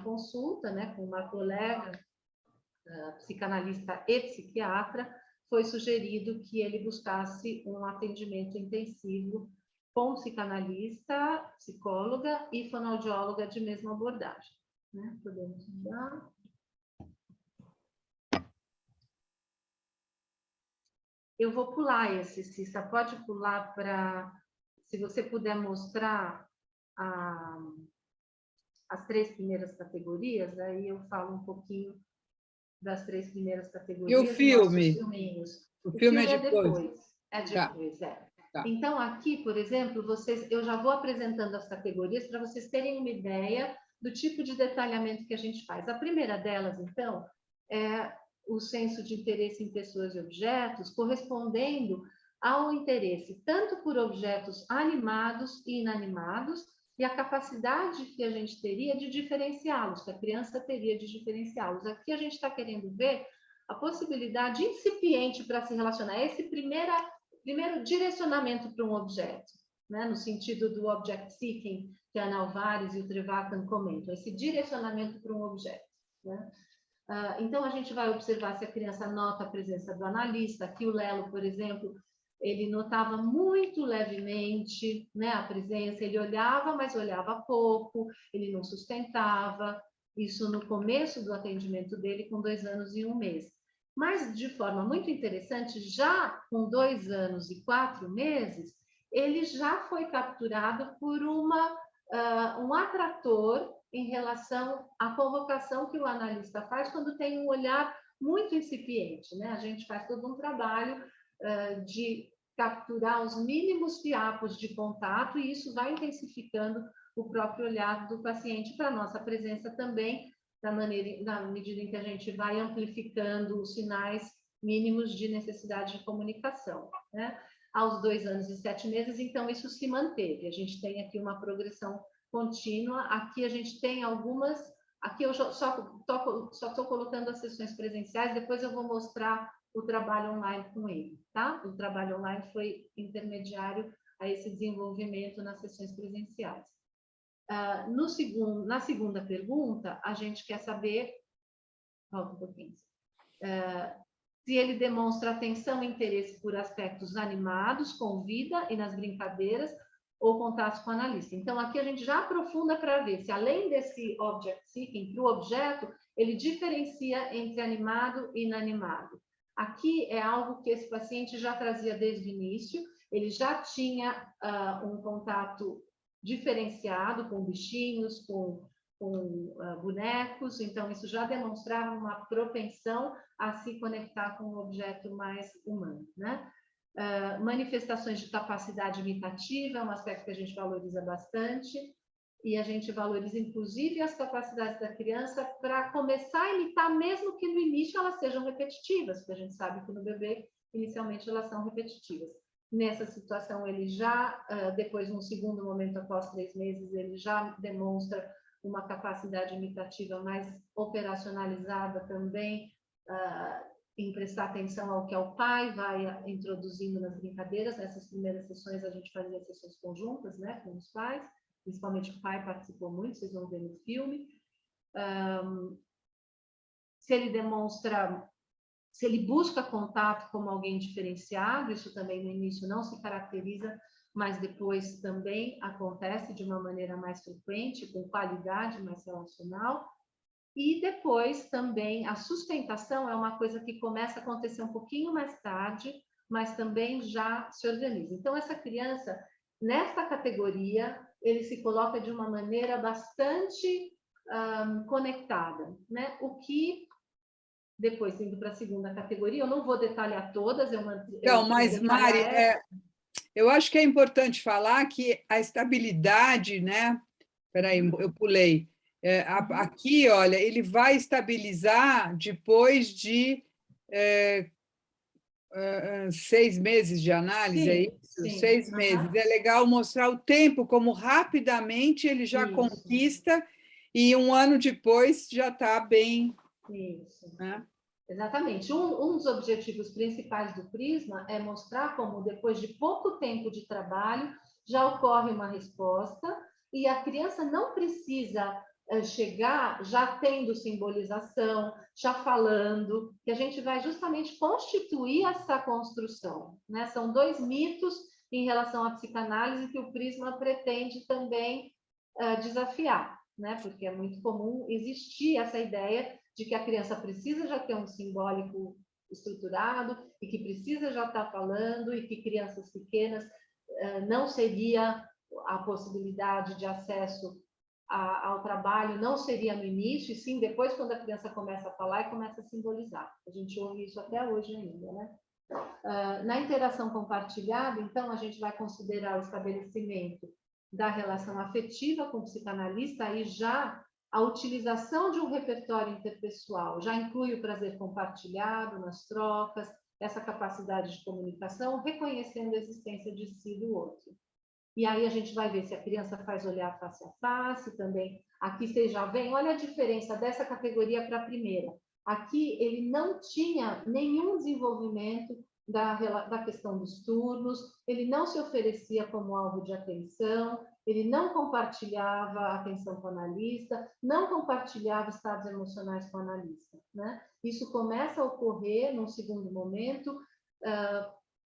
consulta, né, com uma colega, psicanalista e psiquiatra, foi sugerido que ele buscasse um atendimento intensivo com psicanalista, psicóloga e fonoaudióloga de mesma abordagem. Né? Podemos mudar. Eu vou pular esse, Cissa, pode pular para, se você puder mostrar as 3 primeiras categorias, aí eu falo um pouquinho das 3 primeiras categorias. E o filme? O filme filme é depois. É depois, Tá. Tá. Então, aqui, por exemplo, eu já vou apresentando as categorias para vocês terem uma ideia do tipo de detalhamento que a gente faz. A primeira delas, então, é o senso de interesse em pessoas e objetos, correspondendo ao interesse tanto por objetos animados e inanimados, e a capacidade que a gente teria de diferenciá-los, que a criança teria de diferenciá-los. Aqui a gente está querendo ver a possibilidade incipiente para se relacionar. Esse primeiro direcionamento para um objeto, né? No sentido do object seeking, que a Ana Alvares e o Trevathan comentam, esse direcionamento para um objeto. Né? Então, a gente vai observar se a criança nota a presença do analista. Aqui o Lelo, por exemplo, ele notava muito levemente, né, a presença, ele olhava, mas olhava pouco, ele não sustentava, isso no começo do atendimento dele, com 2 anos e 1 mês. Mas, de forma muito interessante, já com 2 anos e 4 meses, ele já foi capturado por um atrator em relação à convocação que o analista faz quando tem um olhar muito incipiente, né? A gente faz todo um trabalho de capturar os mínimos fiapos de contato e isso vai intensificando o próprio olhar do paciente para a nossa presença também, na medida em que a gente vai amplificando os sinais mínimos de necessidade de comunicação, né? Aos 2 anos e 7 meses, então, isso se manteve. A gente tem aqui uma progressão contínua. Aqui a gente tem algumas... Aqui eu só estou colocando as sessões presenciais, depois eu vou mostrar o trabalho online com ele, tá? O trabalho online foi intermediário a esse desenvolvimento nas sessões presenciais. Na segunda pergunta, a gente quer saber... Volta um pouquinho. Se ele demonstra atenção e interesse por aspectos animados, com vida e nas brincadeiras, ou contatos com o analista. Então, aqui a gente já aprofunda para ver se, além desse object seeking, para o objeto, ele diferencia entre animado e inanimado. Aqui é algo que esse paciente já trazia desde o início, ele já tinha um contato diferenciado com bichinhos, com bonecos, então isso já demonstrava uma propensão a se conectar com um objeto mais humano, né? Manifestações de capacidade imitativa é um aspecto que a gente valoriza bastante, e a gente valoriza, inclusive, as capacidades da criança para começar a imitar, mesmo que no início elas sejam repetitivas, porque a gente sabe que no bebê, inicialmente, elas são repetitivas. Nessa situação, ele já, depois, num segundo momento, após 3 meses, ele já demonstra uma capacidade imitativa mais operacionalizada também, em prestar atenção ao que o pai vai introduzindo nas brincadeiras. Nessas primeiras sessões, a gente fazia sessões conjuntas, né, com os pais, principalmente o pai participou muito, vocês vão ver no filme. Se ele busca contato como alguém diferenciado, isso também no início não se caracteriza, mas depois também acontece de uma maneira mais frequente, com qualidade mais relacional. E depois também a sustentação é uma coisa que começa a acontecer um pouquinho mais tarde, mas também já se organiza. Então, essa criança, nessa categoria, ele se coloca de uma maneira bastante conectada, né? O que, depois, indo para a segunda categoria, eu não vou detalhar todas. Mas, Mari, eu acho que é importante falar que a estabilidade, né? Espera aí, eu pulei. Aqui, olha, ele vai estabilizar depois de 6 meses de análise, sim, é isso? Sim. 6 meses. É legal mostrar o tempo, como rapidamente ele já conquista, e 1 ano depois já está bem. Isso. Né? Exatamente. Um dos objetivos principais do Prisma é mostrar como, depois de pouco tempo de trabalho, já ocorre uma resposta, e a criança não precisa chegar já tendo simbolização, já falando, que a gente vai justamente constituir essa construção, né? São dois mitos em relação à psicanálise que o Prisma pretende também desafiar, né? Porque é muito comum existir essa ideia de que a criança precisa já ter um simbólico estruturado e que precisa já estar falando e que crianças pequenas não seria a possibilidade de acesso ao trabalho, não seria no início, e sim depois, quando a criança começa a falar e começa a simbolizar. A gente ouve isso até hoje ainda, né? Na interação compartilhada, então, a gente vai considerar o estabelecimento da relação afetiva com o psicanalista, aí já a utilização de um repertório interpessoal já inclui o prazer compartilhado nas trocas, essa capacidade de comunicação, reconhecendo a existência de si e do outro. E aí a gente vai ver se a criança faz olhar face a face também. Aqui vocês já veem, olha a diferença dessa categoria para a primeira. Aqui ele não tinha nenhum desenvolvimento da questão dos turnos, ele não se oferecia como alvo de atenção, ele não compartilhava a atenção com o analista, não compartilhava estados emocionais com o analista, né? Isso começa a ocorrer num segundo momento,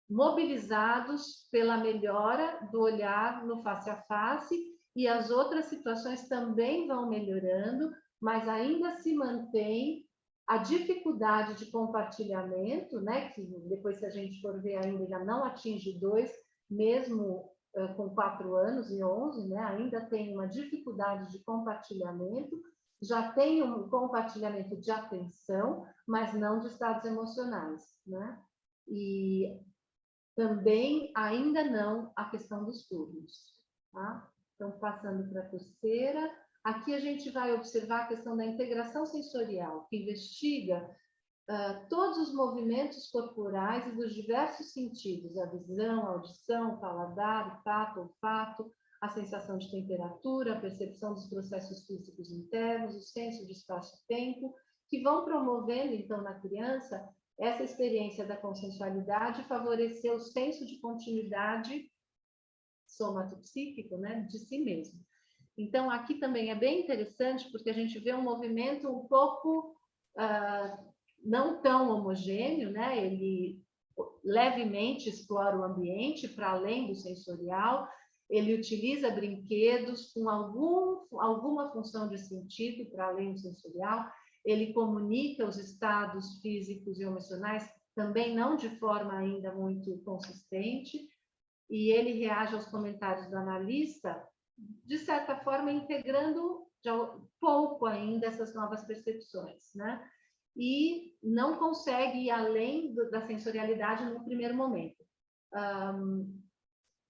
mobilizados pela melhora do olhar no face a face, e as outras situações também vão melhorando, mas ainda se mantém a dificuldade de compartilhamento, né, que depois, se a gente for ver ainda, já não atinge 2, mesmo com 4 anos e 11, né, ainda tem uma dificuldade de compartilhamento, já tem um compartilhamento de atenção, mas não de estados emocionais, né? E também ainda não a questão dos turnos, tá? Então, passando para a terceira, aqui a gente vai observar a questão da integração sensorial, que investiga todos os movimentos corporais e dos diversos sentidos, a visão, a audição, o paladar, o tato, o olfato, a sensação de temperatura, a percepção dos processos físicos internos, o senso de espaço e tempo, que vão promovendo, então, na criança, essa experiência da consensualidade, favorecer o senso de continuidade somatopsíquico, né, de si mesmo. Então, aqui também é bem interessante, porque a gente vê um movimento um pouco não tão homogêneo, né? Ele levemente explora o ambiente para além do sensorial, ele utiliza brinquedos com alguma função de sentido para além do sensorial, ele comunica os estados físicos e emocionais, também não de forma ainda muito consistente, e ele reage aos comentários do analista, de certa forma, integrando pouco ainda essas novas percepções, né? E não consegue ir além da sensorialidade no primeiro momento.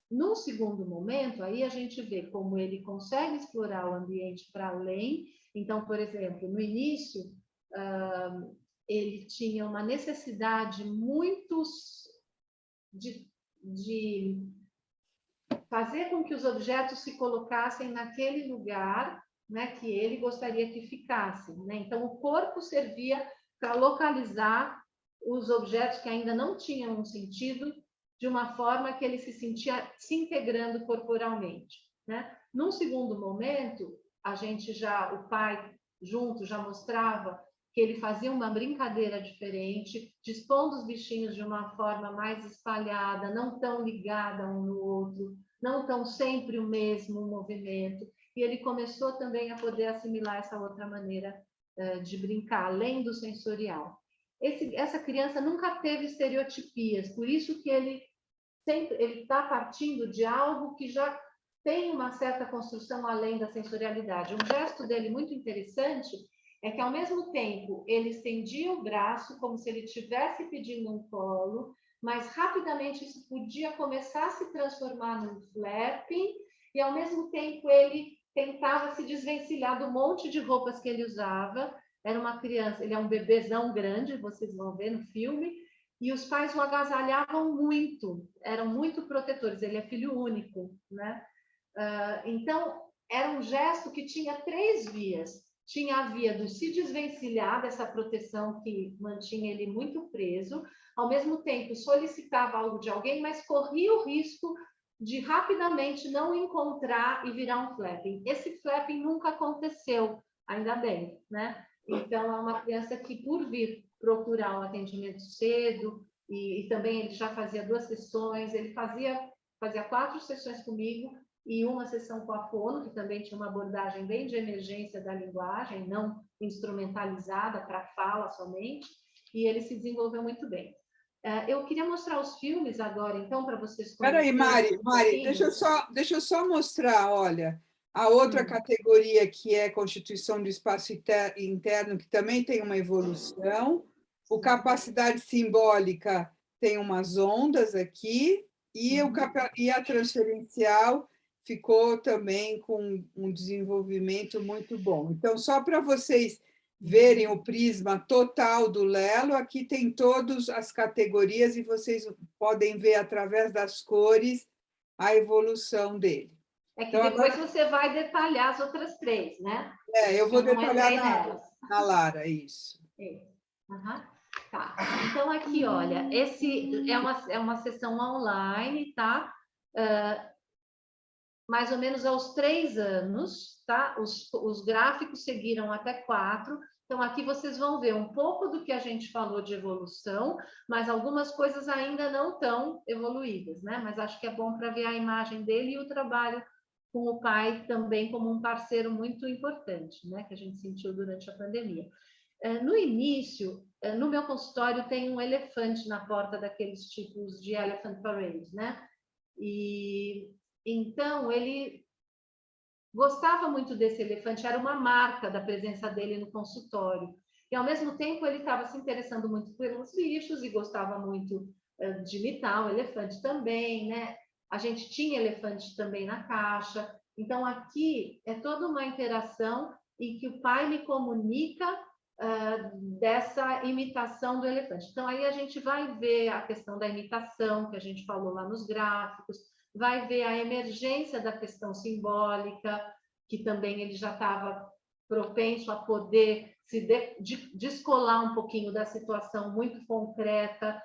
No segundo momento, aí a gente vê como ele consegue explorar o ambiente para além. Então, por exemplo, no início, ele tinha uma necessidade muito de fazer com que os objetos se colocassem naquele lugar, né, que ele gostaria que ficassem, né? Então, o corpo servia para localizar os objetos que ainda não tinham um sentido, de uma forma que ele se sentia se integrando corporalmente, né? Num segundo momento, o pai junto já mostrava que ele fazia uma brincadeira diferente, dispondo os bichinhos de uma forma mais espalhada, não tão ligada um no outro, não tão sempre o mesmo movimento, e ele começou também a poder assimilar essa outra maneira de brincar, além do sensorial. Essa criança nunca teve estereotipias, por isso que ele está partindo de algo que já tem uma certa construção além da sensorialidade. Um gesto dele muito interessante é que, ao mesmo tempo, ele estendia o braço como se ele estivesse pedindo um colo, mas rapidamente isso podia começar a se transformar num flapping, e ao mesmo tempo ele tentava se desvencilhar do monte de roupas que ele usava. Era uma criança, ele é um bebezão grande, vocês vão ver no filme, e os pais o agasalhavam muito, eram muito protetores, ele é filho único, né? Então, era um gesto que tinha 3 vias. Tinha a via do se desvencilhar dessa proteção que mantinha ele muito preso, ao mesmo tempo solicitava algo de alguém, mas corria o risco de rapidamente não encontrar e virar um flapping. Esse flapping nunca aconteceu, ainda bem, né? Então, é uma criança que, por vir procurar um atendimento cedo, e também ele já fazia 2 sessões, ele fazia 4 sessões comigo e uma sessão com a fono, que também tinha uma abordagem bem de emergência da linguagem, não instrumentalizada para fala somente, e ele se desenvolveu muito bem. Eu queria mostrar os filmes agora, então, para vocês conhecerem. Espera aí, Mari, deixa eu só mostrar, olha, a outra categoria que é Constituição do Espaço Interno, que também tem uma evolução, o capacidade simbólica tem umas ondas aqui, e a transferencial ficou também com um desenvolvimento muito bom. Então, só para vocês verem o prisma total do Lelo, aqui tem todas as categorias e vocês podem ver através das cores a evolução dele. É que então, depois agora... você vai detalhar as outras 3, né? Eu vou detalhar na Lara, isso. Tá. Então, aqui, olha, esse é uma sessão online, tá? Mais ou menos aos 3 anos, tá? Os gráficos seguiram até 4. Então, aqui vocês vão ver um pouco do que a gente falou de evolução, mas algumas coisas ainda não estão evoluídas, né? Mas acho que é bom para ver a imagem dele e o trabalho com o pai também como um parceiro muito importante, né? Que a gente sentiu durante a pandemia. No início, no meu consultório tem um elefante na porta daqueles tipos de Elephant Parade, né? E então ele gostava muito desse elefante, era uma marca da presença dele no consultório. E ao mesmo tempo ele estava se interessando muito pelos bichos e gostava muito de imitar o elefante também, né? A gente tinha elefante também na caixa. Então aqui é toda uma interação em que o pai me comunica dessa imitação do elefante. Então, aí a gente vai ver a questão da imitação, que a gente falou lá nos gráficos, vai ver a emergência da questão simbólica, que também ele já estava propenso a poder se descolar um pouquinho da situação muito concreta,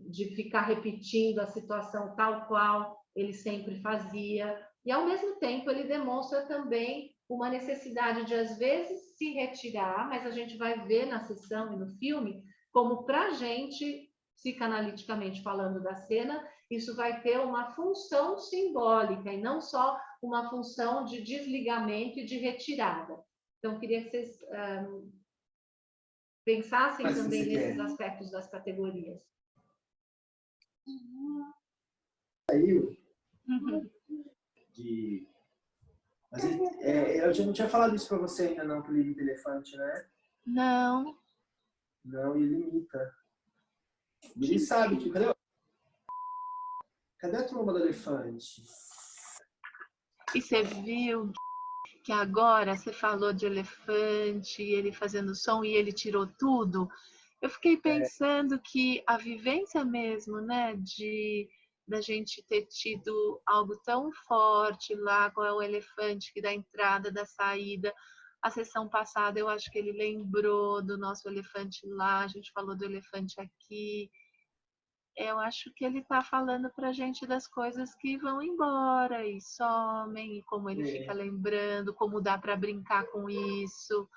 de ficar repetindo a situação tal qual ele sempre fazia. E, ao mesmo tempo, ele demonstra também uma necessidade de, às vezes, se retirar, mas a gente vai ver na sessão e no filme como, para a gente, psicanaliticamente falando da cena, isso vai ter uma função simbólica e não só uma função de desligamento e de retirada. Então, queria que vocês pensassem também nesses aspectos das categorias. Saiu Mas eu já não tinha falado isso para você ainda não, que ele imita elefante, né? Não. Não, ele imita. Ele sabe que... Cadê a tromba do elefante? E você viu que agora você falou de elefante, ele fazendo som e ele tirou tudo? Eu fiquei pensando que a vivência mesmo, né, da gente ter tido algo tão forte lá com o elefante, que da entrada, da saída. A sessão passada eu acho que ele lembrou do nosso elefante lá, a gente falou do elefante aqui. Eu acho que ele está falando para a gente das coisas que vão embora e somem, e como ele fica lembrando, como dá para brincar com isso,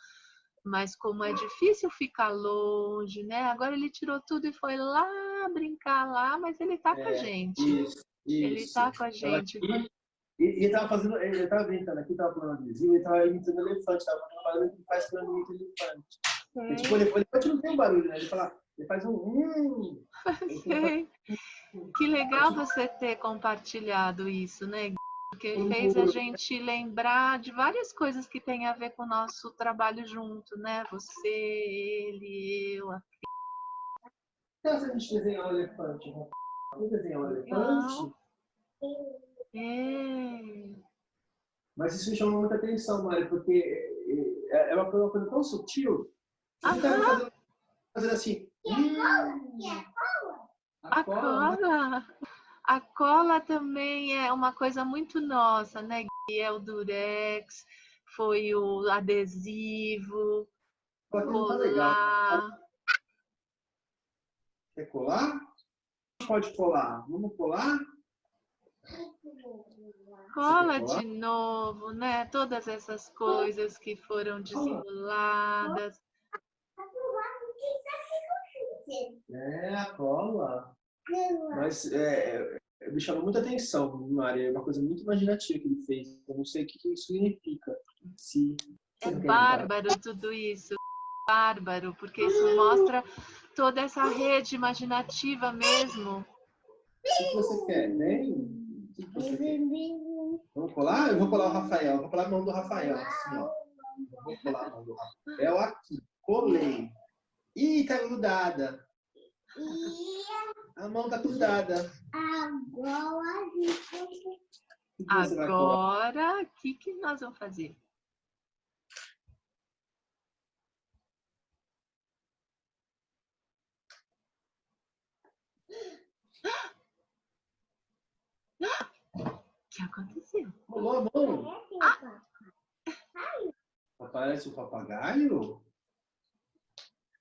mas como é difícil ficar longe, né? Agora ele tirou tudo e foi lá brincar lá, mas ele está com a gente. Isso. Ele está com a gente. E ele estava brincando aqui, estava falando adesivo, ele estava imitando o elefante, estava fazendo um barulho que faz quando imita o elefante. Tipo, o elefante não tem um barulho, né? Ele faz um... Que legal você ter compartilhado isso, né? Porque fez a gente lembrar de várias coisas que tem a ver com o nosso trabalho junto, né? Você, ele, eu, a Então, se a gente desenhar um elefante, vamos desenhar um elefante? Mas isso me chamou muita atenção, Mari, porque é uma coisa tão sutil. Você está fazendo assim... A cola. A cola também é uma coisa muito nossa, né? É o durex, foi o adesivo, colar. Quer colar? Pode colar. Vamos colar? Rola de novo, né? Todas essas coisas que foram dissimuladas. A cola. Mas me chamou muita atenção, Maria. É uma coisa muito imaginativa que ele fez. Eu não sei o que isso significa. Se É bárbaro tudo isso. Bárbaro, porque isso mostra toda essa rede imaginativa mesmo. O que você quer? Vem? O que você quer? Vamos colar? Eu vou colar o Rafael. Eu vou colar a mão do Rafael. Assim, ó. Eu vou colar a mão do Rafael aqui. Colei. Ih, tá grudada. A mão tá grudada. Agora, o que nós vamos fazer? O que aconteceu? Colou a mão. Parece um papagaio?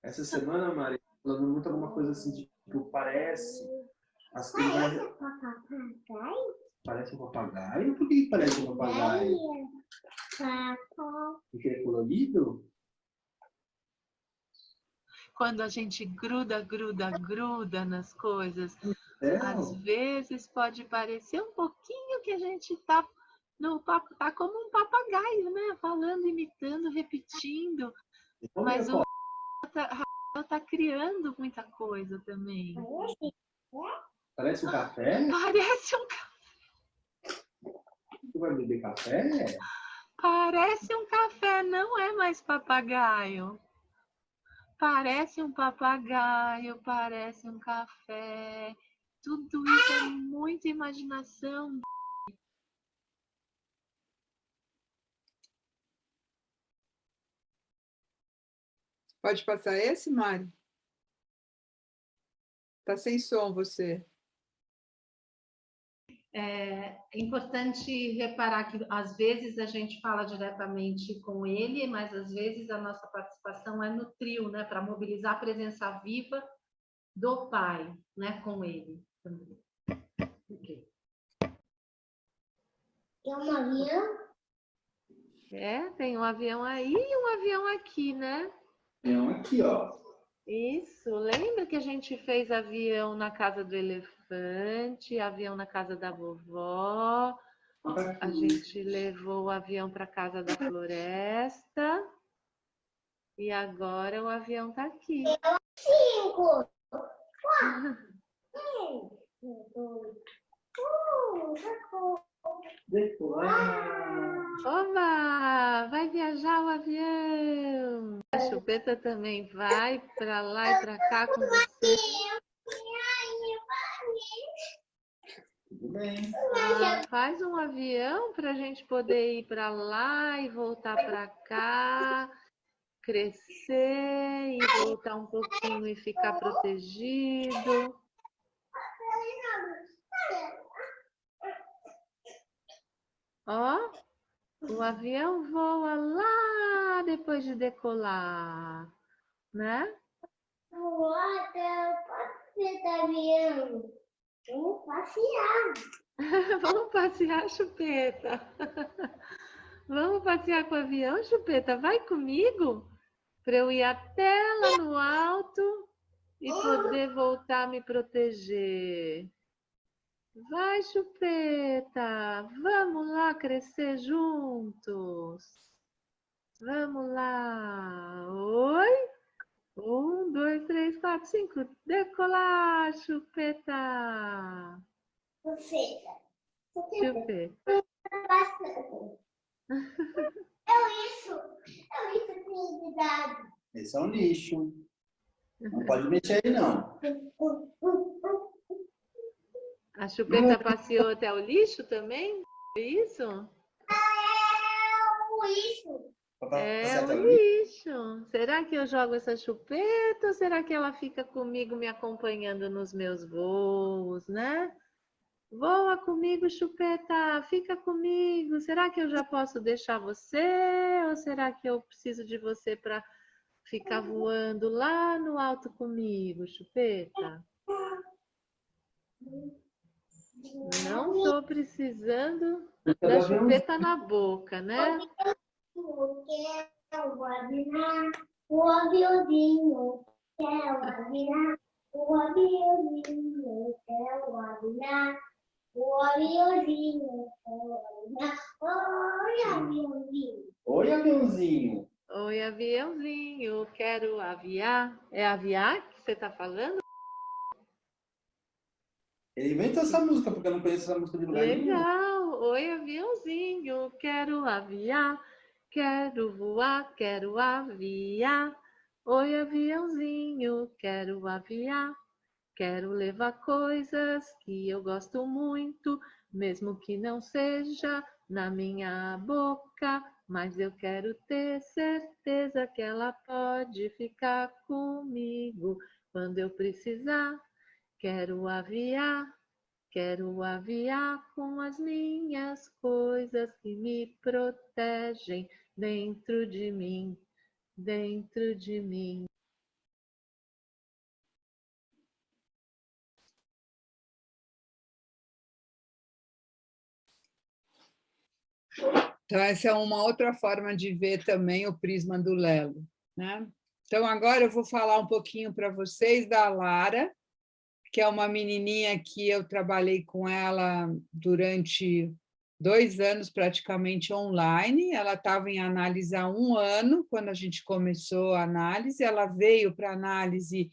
Essa semana, Maria, falando muito alguma coisa assim, tipo, parece. Parece um papagaio? Por que parece um papagaio? Porque é colorido? Quando a gente gruda nas coisas, às vezes pode parecer um pouquinho que a gente tá como um papagaio, né? Falando, imitando, repetindo. Mas o Rafael tá criando muita coisa também. Parece um café? Parece um café. Tu vai beber café? Parece um café, não é mais papagaio. Parece um papagaio, parece um café. Tudo isso é muita imaginação. Pode passar esse, Mari? Tá sem som você. É importante reparar que às vezes a gente fala diretamente com ele, mas às vezes a nossa participação é no trio, né, para mobilizar a presença viva do pai, né, com ele também. Okay. Tem um avião? Tem um avião aí e um avião aqui, né? Avião aqui, ó. Isso, lembra que a gente fez avião na casa do elefante, avião na casa da vovó, a gente levou o avião para casa da floresta e agora o avião tá aqui. 5. Oba! Vai viajar o avião! A Chupeta também vai para lá e para cá com você. Tudo bem. Faz um avião para a gente poder ir para lá e voltar para cá, crescer e voltar um pouquinho e ficar protegido. Ó, o avião voa lá depois de decolar, né? Eu posso ser avião. Vamos passear. Vamos passear, Chupeta. Vamos passear com o avião, Chupeta? Vai comigo? Para eu ir até lá no alto e poder voltar a me proteger. Vai, Chupeta. Vamos lá crescer juntos. Vamos lá. Oi? 1, 2, 3, 4, 5. Decolar, Chupeta. Chupeta. Chupeta. Isso tem cuidado. Esse é um lixo. Não pode mexer aí, não. A Chupeta passeou até o lixo também? Isso? É o lixo. É o lixo. Será que eu jogo essa Chupeta ou será que ela fica comigo me acompanhando nos meus voos, né? Voa comigo, Chupeta, fica comigo. Será que eu já posso deixar você ou será que eu preciso de você para ficar voando lá no alto comigo, Chupeta? Não estou precisando Porque da ela vem um- chupeta na boca, né? Eu quero avinar o aviãozinho. Quero avinar o aviãozinho. Quero avinar o aviãozinho. Quero avinar. Oi, aviãozinho. Oi, aviãozinho. Oi, aviãozinho, quero aviar. É aviar que você está falando? Ele inventou essa música, porque eu não conheço essa música de lugar nenhum. Legal! Oi, aviãozinho, quero aviar. Quero voar, quero aviar. Oi, aviãozinho, quero aviar. Quero levar coisas que eu gosto muito, mesmo que não seja na minha boca, mas eu quero ter certeza que ela pode ficar comigo quando eu precisar. Quero aviar com as minhas coisas que me protegem dentro de mim, dentro de mim. Então, essa é uma outra forma de ver também o prisma do Lelo, né? Então, agora eu vou falar um pouquinho para vocês da Lara, que é uma menininha que eu trabalhei com ela durante 2 anos, praticamente online. Ela estava em análise há 1 ano, quando a gente começou a análise. Ela veio para análise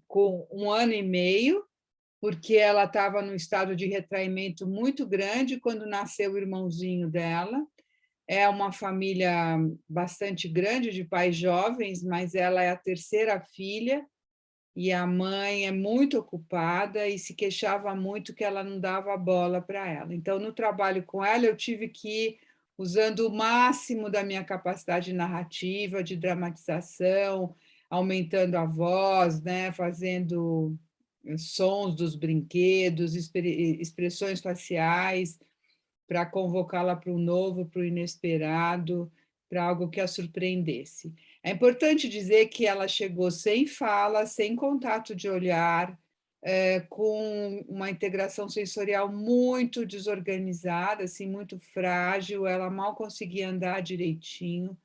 com 1 ano e meio, porque ela estava num estado de retraimento muito grande quando nasceu o irmãozinho dela. É uma família bastante grande de pais jovens, mas ela é a terceira filha e a mãe é muito ocupada e se queixava muito que ela não dava bola para ela. Então, no trabalho com ela, eu tive que ir usando o máximo da minha capacidade narrativa, de dramatização, aumentando a voz, né, fazendo sons dos brinquedos, expressões faciais, para convocá-la para o novo, para o inesperado, para algo que a surpreendesse. É importante dizer que ela chegou sem fala, sem contato de olhar, com uma integração sensorial muito desorganizada, assim, muito frágil, ela mal conseguia andar direitinho,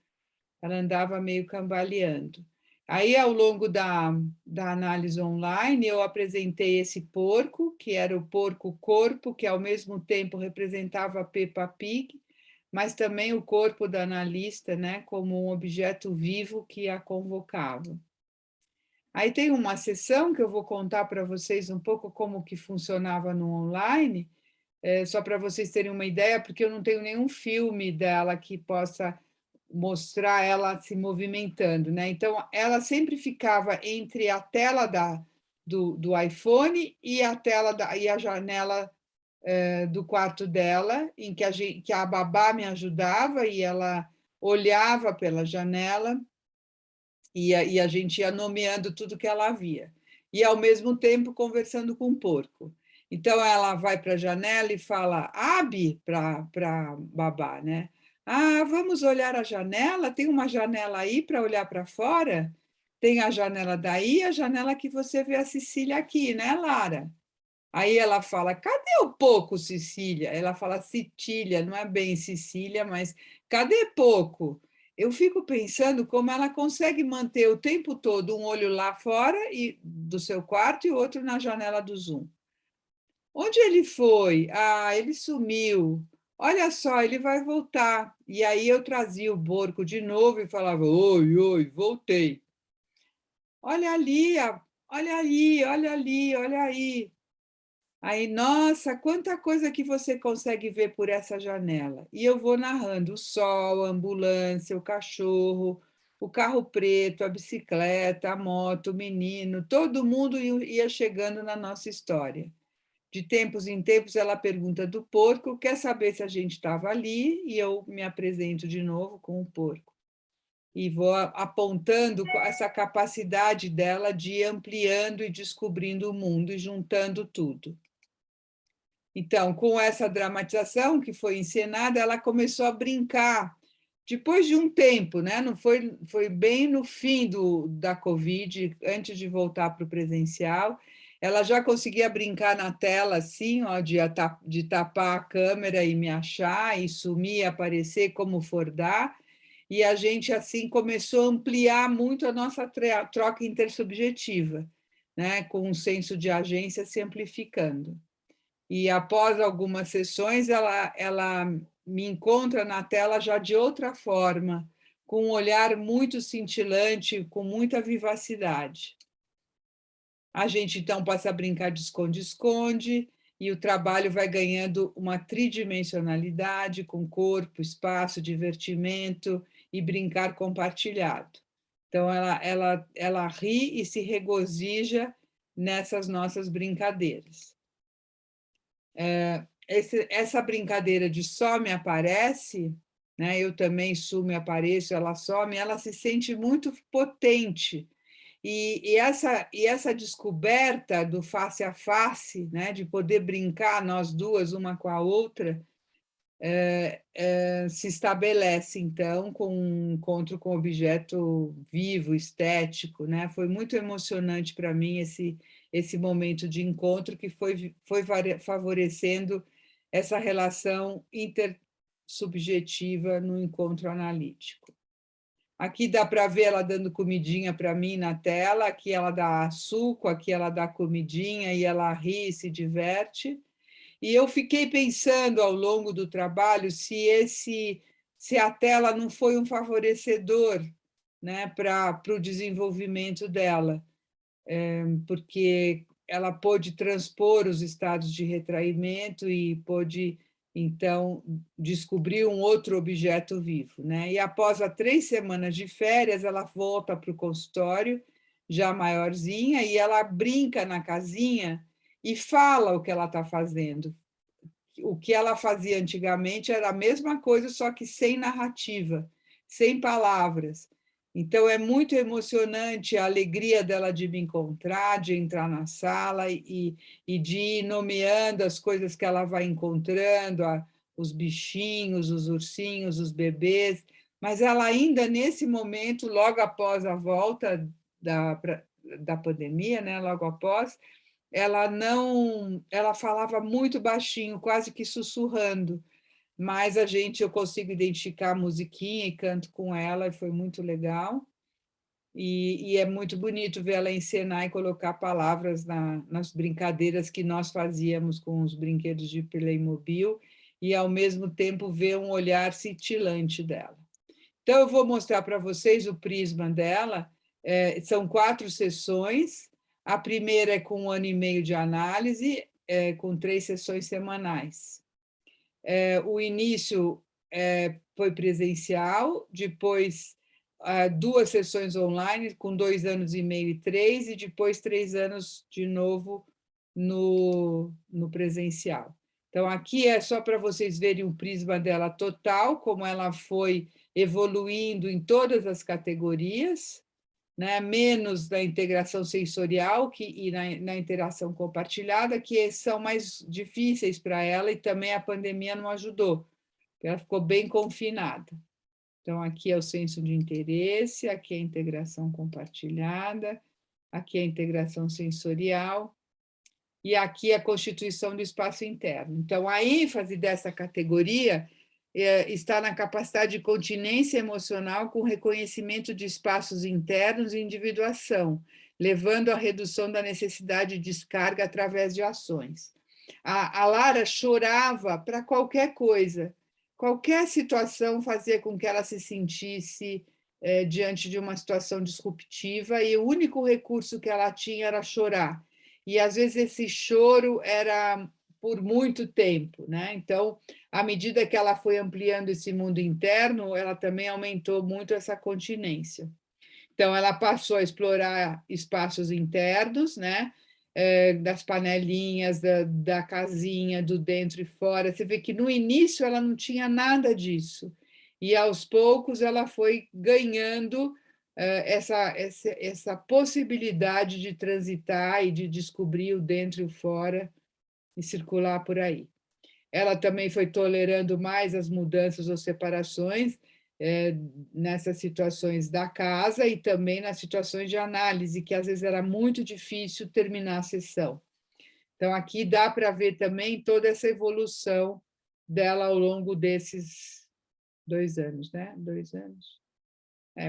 ela andava meio cambaleando. Aí, ao longo da análise online, eu apresentei esse porco, que era o porco-corpo, que ao mesmo tempo representava a Peppa Pig, mas também o corpo da analista, né, como um objeto vivo que a convocava. Aí tem uma sessão que eu vou contar para vocês um pouco como que funcionava no online, só para vocês terem uma ideia, porque eu não tenho nenhum filme dela que possa mostrar ela se movimentando, né? Então, ela sempre ficava entre a tela do iPhone e a janela do quarto dela, em que a babá me ajudava e ela olhava pela janela e a gente ia nomeando tudo que ela via. E, ao mesmo tempo, conversando com o porco. Então, ela vai para a janela e fala, Abi, para babá, né? Ah, vamos olhar a janela? Tem uma janela aí para olhar para fora? Tem a janela daí, a janela que você vê a Cecília aqui, né, Lara? Aí ela fala, cadê o pouco, Cecília? Ela fala Citília, não é bem Cecília, mas cadê pouco? Eu fico pensando como ela consegue manter o tempo todo um olho lá fora do seu quarto e o outro na janela do Zoom. Onde ele foi? Ah, ele sumiu. Olha só, ele vai voltar. E aí eu trazia o porco de novo e falava, oi, oi, voltei. Olha ali, olha ali, olha ali, olha aí. Aí, nossa, quanta coisa que você consegue ver por essa janela. E eu vou narrando o sol, a ambulância, o cachorro, o carro preto, a bicicleta, a moto, o menino, todo mundo ia chegando na nossa história. De tempos em tempos, ela pergunta do porco, quer saber se a gente estava ali, e eu me apresento de novo com o porco. E vou apontando essa capacidade dela de ir ampliando e descobrindo o mundo e juntando tudo. Então, com essa dramatização que foi encenada, ela começou a brincar. Depois de um tempo, né? Não foi bem no fim da Covid, antes de voltar para o presencial, ela já conseguia brincar na tela, assim, ó, de tapar a câmera e me achar, e sumir, aparecer, como for dar. E a gente, assim, começou a ampliar muito a nossa troca intersubjetiva, né, com um senso de agência se amplificando. E após algumas sessões, ela me encontra na tela já de outra forma, com um olhar muito cintilante, com muita vivacidade. A gente, então, passa a brincar de esconde-esconde, e o trabalho vai ganhando uma tridimensionalidade com corpo, espaço, divertimento e brincar compartilhado. Então, ela ri e se regozija nessas nossas brincadeiras. Essa brincadeira de só me aparece, né? Eu também sumo e apareço, ela some, ela se sente muito potente. E essa descoberta do face a face, né? De poder brincar nós duas, uma com a outra, se estabelece, então, com um encontro com objeto vivo, estético, né? Foi muito emocionante para mim esse momento de encontro que foi favorecendo essa relação intersubjetiva no encontro analítico. Aqui dá para ver ela dando comidinha para mim na tela, aqui ela dá suco, aqui ela dá comidinha e ela ri e se diverte. E eu fiquei pensando ao longo do trabalho se a tela não foi um favorecedor, né, para o desenvolvimento dela, porque ela pôde transpor os estados de retraimento e pôde, então, descobrir um outro objeto vivo, né? E após 3 semanas de férias, ela volta para o consultório, já maiorzinha, e ela brinca na casinha e fala o que ela está fazendo. O que ela fazia antigamente era a mesma coisa, só que sem narrativa, sem palavras. Então, é muito emocionante a alegria dela de me encontrar, de entrar na sala e de ir nomeando as coisas que ela vai encontrando, os bichinhos, os ursinhos, os bebês. Mas ela ainda, nesse momento, logo após a volta da pandemia, né, logo após, ela falava muito baixinho, quase que sussurrando, mas eu consigo identificar a musiquinha e canto com ela, e foi muito legal. E é muito bonito ver ela encenar e colocar palavras nas brincadeiras que nós fazíamos com os brinquedos de Playmobil, e, ao mesmo tempo, ver um olhar cintilante dela. Então, eu vou mostrar para vocês o prisma dela. São 4 sessões. A primeira é com 1 ano e meio de análise, com 3 sessões semanais. O início foi presencial, depois 2 sessões online, com 2 anos e meio e 3, e depois 3 anos de novo no presencial. Então, aqui é só para vocês verem o prisma dela total, como ela foi evoluindo em todas as categorias, né? Menos da integração sensorial e na interação compartilhada, que são mais difíceis para ela, e também a pandemia não ajudou, ela ficou bem confinada. Então, aqui é o senso de interesse, aqui é a integração compartilhada, aqui é a integração sensorial, e aqui a constituição do espaço interno. Então, a ênfase dessa categoria está na capacidade de continência emocional com reconhecimento de espaços internos e individuação, levando à redução da necessidade de descarga através de ações. A Lara chorava para qualquer coisa, qualquer situação fazia com que ela se sentisse diante de uma situação disruptiva, e o único recurso que ela tinha era chorar. E, às vezes, esse choro era por muito tempo, né? Então, à medida que ela foi ampliando esse mundo interno, ela também aumentou muito essa continência. Então, ela passou a explorar espaços internos, né? Das panelinhas, da casinha, do dentro e fora. Você vê que, no início, ela não tinha nada disso. E, aos poucos, ela foi ganhando essa possibilidade de transitar e de descobrir o dentro e o fora e circular por aí. Ela também foi tolerando mais as mudanças ou separações, nessas situações da casa e também nas situações de análise, que às vezes era muito difícil terminar a sessão. Então, aqui dá para ver também toda essa evolução dela ao longo desses 2 anos, né? 2 anos.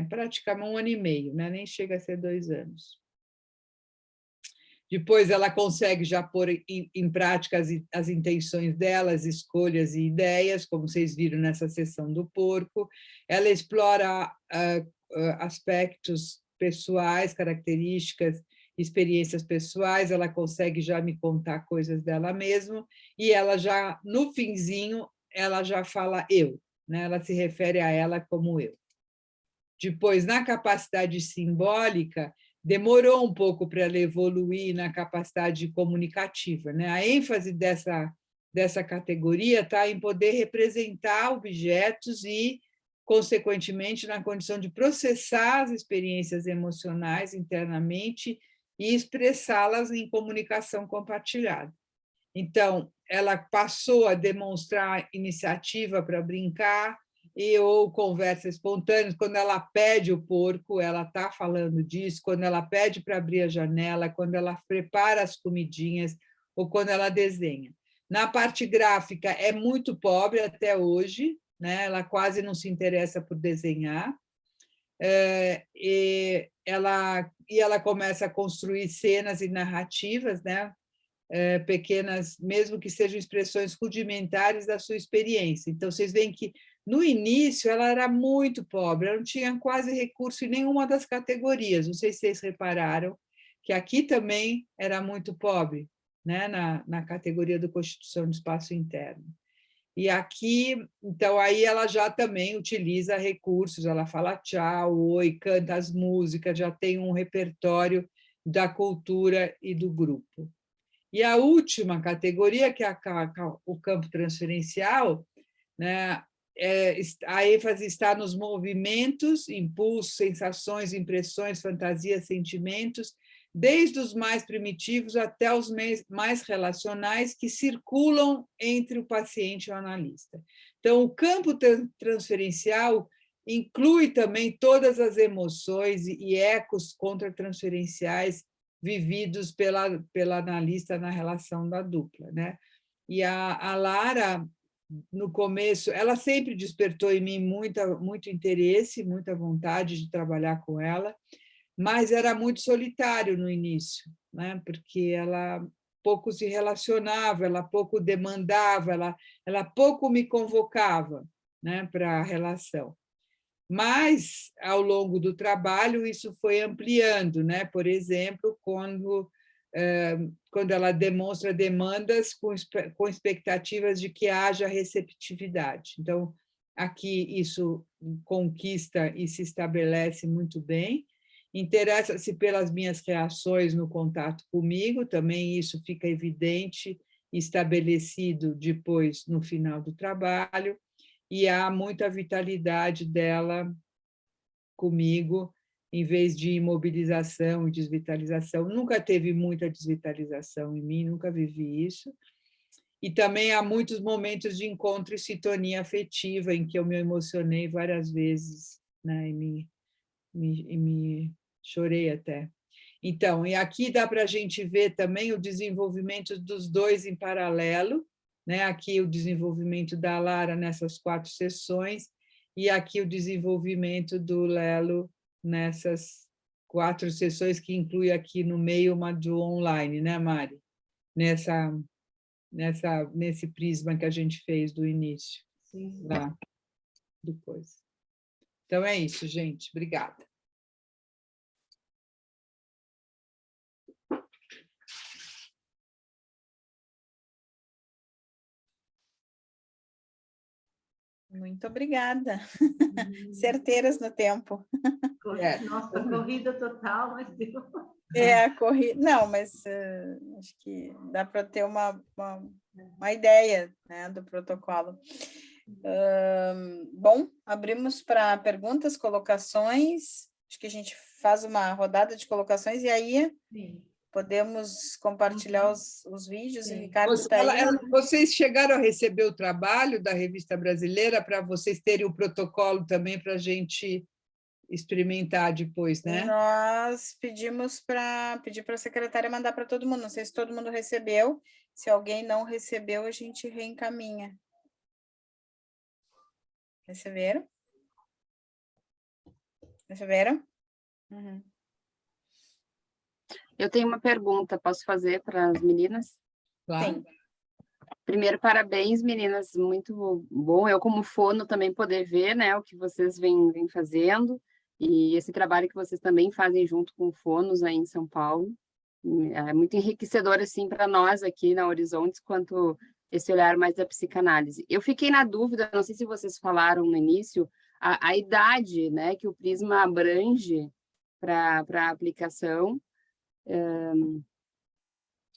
Praticamente 1 ano e meio, né? Nem chega a ser 2 anos. Depois ela consegue já pôr em prática as intenções dela, as escolhas e ideias, como vocês viram nessa sessão do porco. Ela explora aspectos pessoais, características, experiências pessoais, ela consegue já me contar coisas dela mesma, e ela já, no finzinho, ela já fala eu, né? Ela se refere a ela como eu. Depois, na capacidade simbólica, demorou um pouco para ela evoluir na capacidade comunicativa, né? A ênfase dessa categoria está em poder representar objetos e, consequentemente, na condição de processar as experiências emocionais internamente e expressá-las em comunicação compartilhada. Então, ela passou a demonstrar iniciativa para brincar, ou conversa espontânea. Quando ela pede o porco, ela está falando disso. Quando ela pede para abrir a janela, quando ela prepara as comidinhas, ou quando ela desenha. Na parte gráfica, é muito pobre até hoje, né? Ela quase não se interessa por desenhar. E ela começa a construir cenas e narrativas, né? Pequenas, mesmo que sejam expressões rudimentares da sua experiência. Então, vocês veem que, no início, ela era muito pobre, ela não tinha quase recurso em nenhuma das categorias. Não sei se vocês repararam que aqui também era muito pobre, né? na categoria do Constituição de Espaço Interno. E aqui, então, aí ela já também utiliza recursos, ela fala tchau, oi, canta as músicas, já tem um repertório da cultura e do grupo. E a última categoria, que é o campo transferencial, né, a ênfase está nos movimentos, impulsos, sensações, impressões, fantasias, sentimentos, desde os mais primitivos até os mais relacionais, que circulam entre o paciente e o analista. Então, o campo transferencial inclui também todas as emoções e ecos contratransferenciais vividos pela analista na relação da dupla, né? E a Lara, no começo, ela sempre despertou em mim muito interesse, muita vontade de trabalhar com ela, mas era muito solitário no início, né? Porque ela pouco se relacionava, ela pouco demandava, ela pouco me convocava, né, para a relação. Mas, ao longo do trabalho, isso foi ampliando, né? Por exemplo, quando ela demonstra demandas com expectativas de que haja receptividade. Então, aqui isso conquista e se estabelece muito bem. Interessa-se pelas minhas reações no contato comigo, também isso fica evidente, estabelecido depois, no final do trabalho. E há muita vitalidade dela comigo, em vez de imobilização e desvitalização. Nunca teve muita desvitalização em mim, nunca vivi isso. E também há muitos momentos de encontro e sintonia afetiva, em que eu me emocionei várias vezes, né? E me chorei até. Então, e aqui dá para a gente ver também o desenvolvimento dos dois em paralelo, né? Aqui o desenvolvimento da Lara nessas 4 sessões, e aqui o desenvolvimento do Lelo nessas 4 sessões, que inclui aqui no meio uma do online, né, Mari? Nesse prisma que a gente fez do início. Sim. Lá, depois. Então, é isso, gente. Obrigada. Muito obrigada. Certeiras no tempo. Nossa, corrida total, mas deu. Corrida. Não, mas acho que dá para ter uma ideia, né, do protocolo. Bom, abrimos para perguntas, colocações. Acho que a gente faz uma rodada de colocações e aí Sim. podemos compartilhar os vídeos e o Ricardo Você- está aí. Vocês chegaram a receber o trabalho da Revista Brasileira para vocês terem o protocolo também para a gente experimentar depois, né? Nós pedimos para a secretária mandar para todo mundo. Não sei se todo mundo recebeu. Se alguém não recebeu, a gente reencaminha. Receberam? Receberam? Uhum. Eu tenho uma pergunta, posso fazer para as meninas? Claro. Sim. Primeiro, parabéns, meninas, muito bom. Eu, como fono, também poder ver, né, o que vocês vêm fazendo e esse trabalho que vocês também fazem junto com fonos aí em São Paulo. É muito enriquecedor, assim, para nós aqui na Horizontes, quanto esse olhar mais da psicanálise. Eu fiquei na dúvida, não sei se vocês falaram no início, a idade, né, que o Prisma abrange para a aplicação.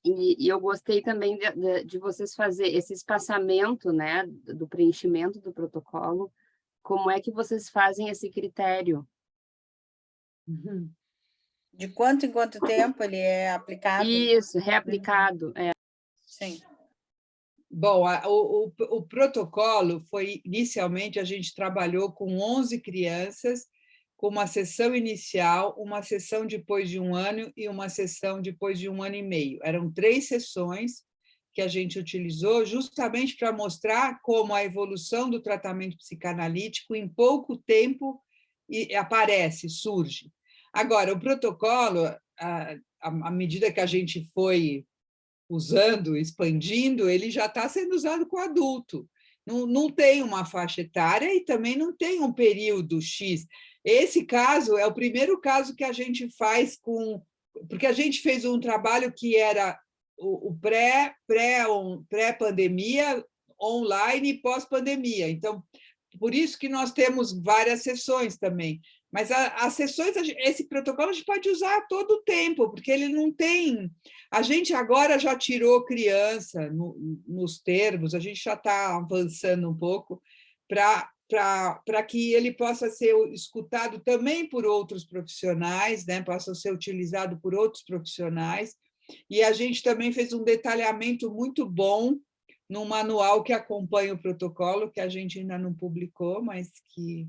E eu gostei também de vocês fazer esse espaçamento, né, do preenchimento do protocolo. Como é que vocês fazem esse critério? Uhum. De quanto em quanto tempo ele é aplicado? Isso, reaplicado. Sim. Bom, o protocolo foi, inicialmente, a gente trabalhou com 11 crianças, com uma sessão inicial, uma sessão depois de 1 ano e uma sessão depois de 1 ano e meio. Eram 3 sessões que a gente utilizou justamente para mostrar como a evolução do tratamento psicanalítico em pouco tempo aparece, surge. Agora, o protocolo, à medida que a gente foi usando, expandindo, ele já está sendo usado com adulto. Não tem uma faixa etária e também não tem um período X. Esse caso é o primeiro caso que a gente faz com... Porque a gente fez um trabalho que era o pré-pandemia, online e pós-pandemia. Então, por isso que nós temos várias sessões também. Mas as sessões, esse protocolo a gente pode usar a todo tempo, porque ele não tem... A gente agora já tirou criança nos termos, a gente já está avançando um pouco para que ele possa ser escutado também por outros profissionais, né? Possa ser utilizado por outros profissionais. E a gente também fez um detalhamento muito bom no manual que acompanha o protocolo, que a gente ainda não publicou, mas que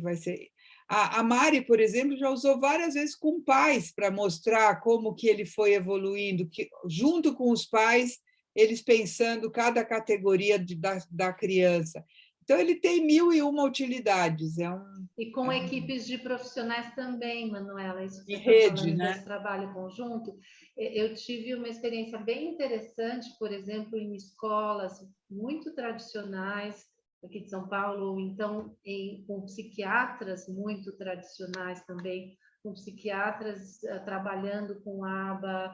vai ser... A Mari, por exemplo, já usou várias vezes com pais para mostrar como que ele foi evoluindo, que, junto com os pais, eles pensando cada categoria da criança. Então, ele tem 1001 utilidades. E com equipes de profissionais também, Manuela, isso que em você está rede, falando né? desse trabalho conjunto. Eu tive uma experiência bem interessante, por exemplo, em escolas muito tradicionais, aqui de São Paulo, ou então com psiquiatras muito tradicionais também, com psiquiatras trabalhando com ABA,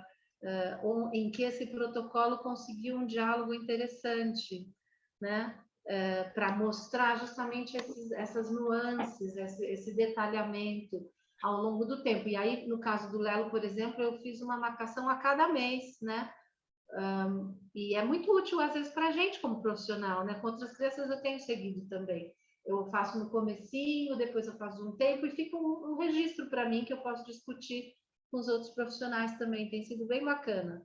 em que esse protocolo conseguiu um diálogo interessante, né? Para mostrar justamente essas nuances, esse detalhamento ao longo do tempo. E aí, no caso do Lelo, por exemplo, eu fiz uma marcação a cada mês, né? E é muito útil, às vezes, para a gente como profissional, né? Com outras crianças eu tenho seguido também. Eu faço no comecinho, depois eu faço um tempo e fica um registro para mim que eu posso discutir com os outros profissionais também. Tem sido bem bacana.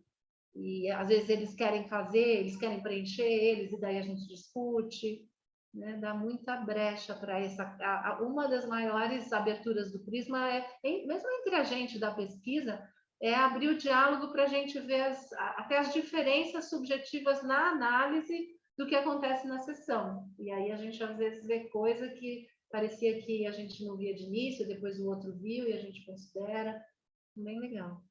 E às vezes eles querem fazer, eles querem preencher eles, e daí a gente discute, né? Dá muita brecha para essa. Uma das maiores aberturas do Prisma mesmo entre a gente da pesquisa, é abrir o diálogo para a gente ver até as diferenças subjetivas na análise do que acontece na sessão. E aí a gente às vezes vê coisa que parecia que a gente não via de início, depois o outro viu e a gente considera. Bem legal.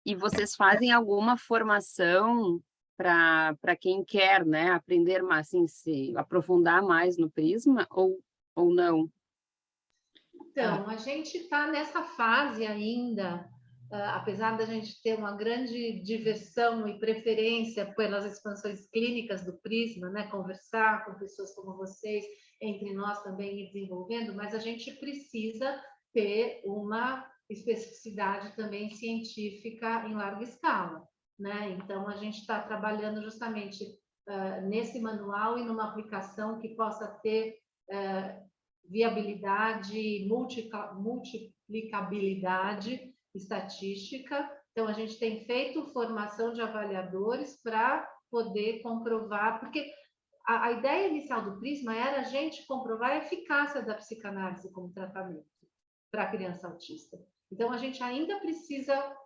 E vocês fazem alguma formação para quem quer, né, aprender mais, assim, se aprofundar mais no Prisma ou não? Então, a gente está nessa fase ainda, apesar da gente ter uma grande diversão e preferência pelas expansões clínicas do Prisma, né? Conversar com pessoas como vocês, entre nós também ir desenvolvendo, mas a gente precisa ter uma especificidade também científica em larga escala, né? Então, a gente está trabalhando justamente nesse manual e numa aplicação que possa ter viabilidade, multiplicabilidade estatística. Então, a gente tem feito formação de avaliadores para poder comprovar, porque a ideia inicial do Prisma era a gente comprovar a eficácia da psicanálise como tratamento para a criança autista. Então, a gente ainda precisa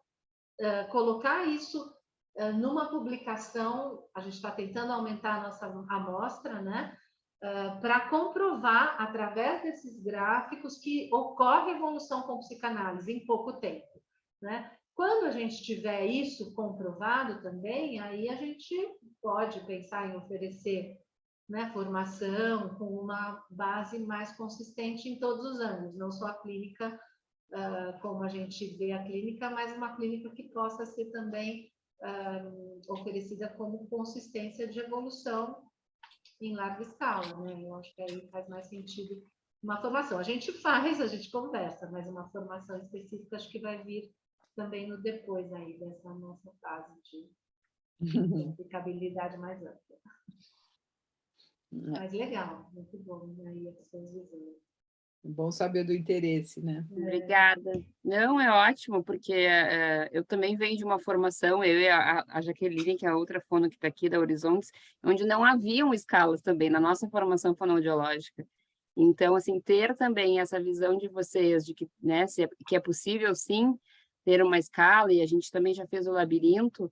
colocar isso numa publicação, a gente está tentando aumentar a nossa amostra, né? Para comprovar, através desses gráficos, que ocorre evolução com psicanálise em pouco tempo, né? Quando a gente tiver isso comprovado também, aí a gente pode pensar em oferecer, né, formação com uma base mais consistente em todos os anos, não só a clínica, como a gente vê a clínica, mas uma clínica que possa ser também oferecida como consistência de evolução em larga escala, né? Eu acho que aí faz mais sentido uma formação. A gente conversa, mas uma formação específica acho que vai vir também no depois aí dessa nossa fase de aplicabilidade mais ampla. Mas legal, muito bom aí as suas visões. É bom saber do interesse, né? Obrigada. Não, é ótimo, porque eu também venho de uma formação, eu e a Jaqueline, que é a outra fono que está aqui, da Horizontes, onde não haviam escalas também na nossa formação fonoaudiológica. Então, assim, ter também essa visão de vocês, de que, né, que é possível, sim, ter uma escala, e a gente também já fez o labirinto,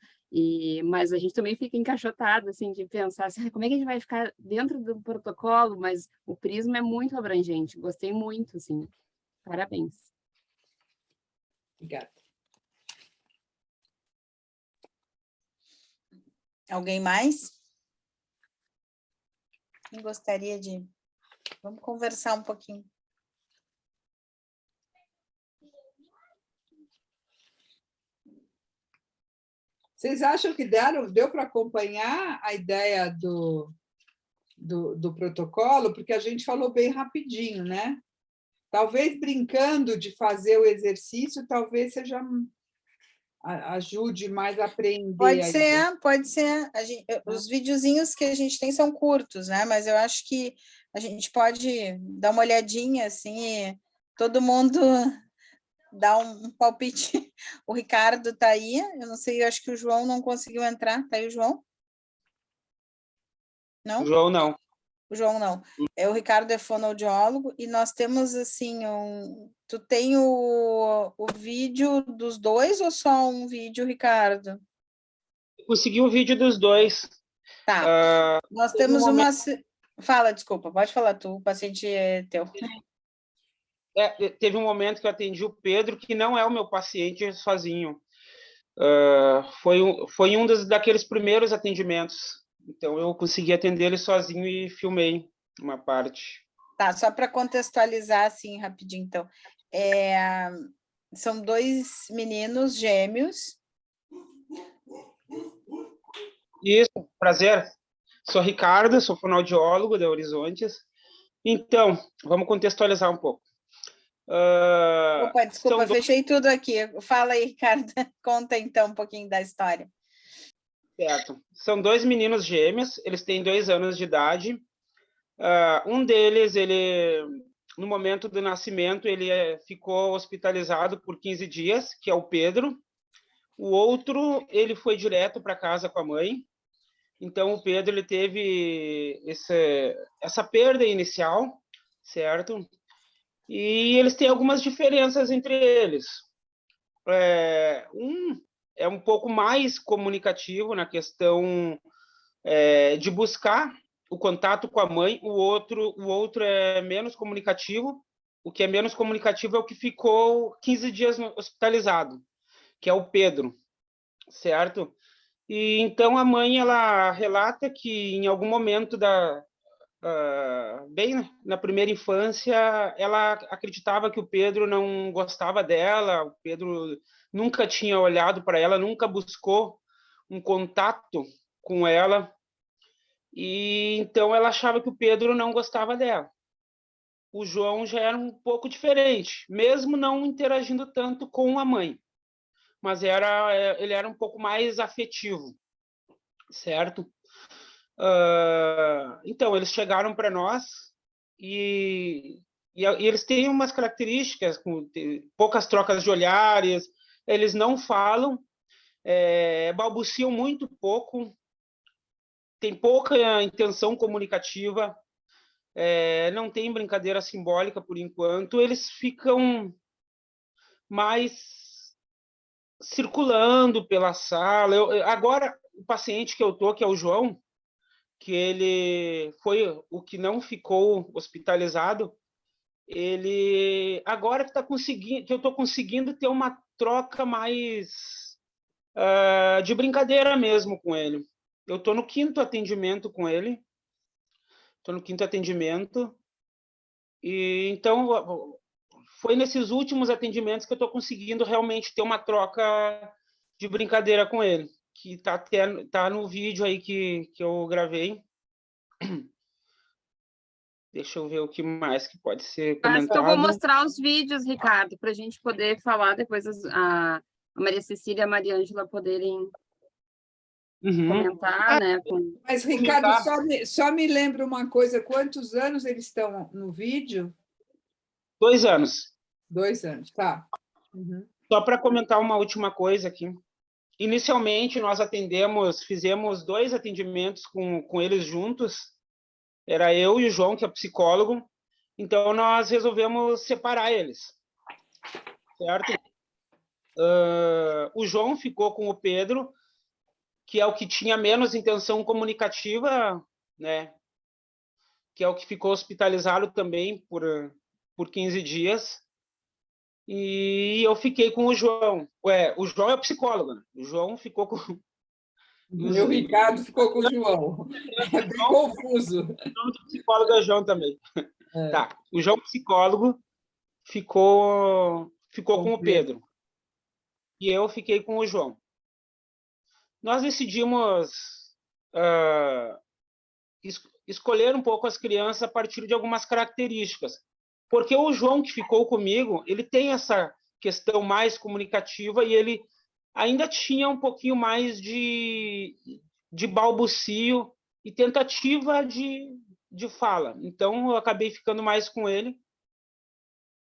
mas a gente também fica encaixotado, assim, de pensar assim, como é que a gente vai ficar dentro do protocolo, mas o Prisma é muito abrangente, gostei muito, assim, parabéns. Obrigada. Alguém mais? Quem gostaria de... Vamos conversar um pouquinho. Vocês acham que deu para acompanhar a ideia do protocolo? Porque a gente falou bem rapidinho, né? Talvez brincando de fazer o exercício, talvez seja ajude mais a aprender. Pode ser. Os videozinhos que a gente tem são curtos, né? Mas eu acho que a gente pode dar uma olhadinha, assim, todo mundo dá um palpite. O Ricardo está aí, eu não sei, eu acho que o João não conseguiu entrar. Está aí o João? Não? O João não. O João não. O Ricardo é fonoaudiólogo e nós temos, assim, Tu tem o vídeo dos dois ou só um vídeo, Ricardo? Consegui o vídeo dos dois. Tá. Nós temos uma... Fala, desculpa, pode falar tu, o paciente é teu. Teve um momento que eu atendi o Pedro, que não é o meu paciente sozinho. Foi um daqueles primeiros atendimentos. Então, eu consegui atender ele sozinho e filmei uma parte. Tá, só para contextualizar, assim, rapidinho, então. São dois meninos gêmeos. Isso, prazer. Sou Ricardo, sou fonoaudiólogo da Horizontes. Então, vamos contextualizar um pouco. Opa, desculpa, fechei tudo aqui. Fala aí, Ricardo. Conta, então, um pouquinho da história. Certo. São dois meninos gêmeos, eles têm 2 anos de idade. Um deles, no momento do nascimento, ele ficou hospitalizado por 15 dias, que é o Pedro. O outro, ele foi direto para casa com a mãe. Então, o Pedro ele teve essa perda inicial, certo? E eles têm algumas diferenças entre eles. Um é um pouco mais comunicativo na questão de buscar o contato com a mãe, o outro é menos comunicativo. O que é menos comunicativo é o que ficou 15 dias hospitalizado, que é o Pedro, certo? E então a mãe ela relata que em algum momento bem na primeira infância, ela acreditava que o Pedro não gostava dela, o Pedro nunca tinha olhado para ela, nunca buscou um contato com ela, e então ela achava que o Pedro não gostava dela. O João já era um pouco diferente, mesmo não interagindo tanto com a mãe, mas ele era um pouco mais afetivo, certo? Então, eles chegaram para nós e e eles têm umas características, poucas trocas de olhares, eles não falam, balbuciam muito pouco, tem pouca intenção comunicativa, não tem brincadeira simbólica por enquanto, eles ficam mais circulando pela sala. Agora, o paciente que eu tô, que é o João, que ele foi o que não ficou hospitalizado, ele agora que eu estou conseguindo ter uma troca mais de brincadeira mesmo com ele. Eu estou no 5º atendimento com ele, e então foi nesses últimos atendimentos que eu estou conseguindo realmente ter uma troca de brincadeira com ele, que tá no vídeo aí que eu gravei. Deixa eu ver o que mais que pode ser Acho que eu vou comentado. mostrar os vídeos, Ricardo, para a gente poder falar depois a Maria Cecília e a Maria Ângela poderem comentar, né? Mas, Ricardo, só me lembra uma coisa, quantos anos eles estão no vídeo? 2 anos. 2 anos, tá. Uhum. Só para comentar uma última coisa aqui. Inicialmente, nós fizemos 2 atendimentos com eles juntos. Era eu e o João, que é psicólogo. Então, nós resolvemos separar eles. Certo? O João ficou com o Pedro, que é o que tinha menos intenção comunicativa, né? Que é o que ficou hospitalizado também por 15 dias. E eu fiquei com o João. O João é o psicólogo, né? O João ficou com... O Ricardo ficou com o João. É bem confuso. O psicólogo é o João também. Tá. O João psicólogo ficou com o Pedro. E eu fiquei com o João. Nós decidimos escolher um pouco as crianças a partir de algumas características. Porque o João, que ficou comigo, ele tem essa questão mais comunicativa e ele ainda tinha um pouquinho mais de balbucio e tentativa de fala. Então, eu acabei ficando mais com ele.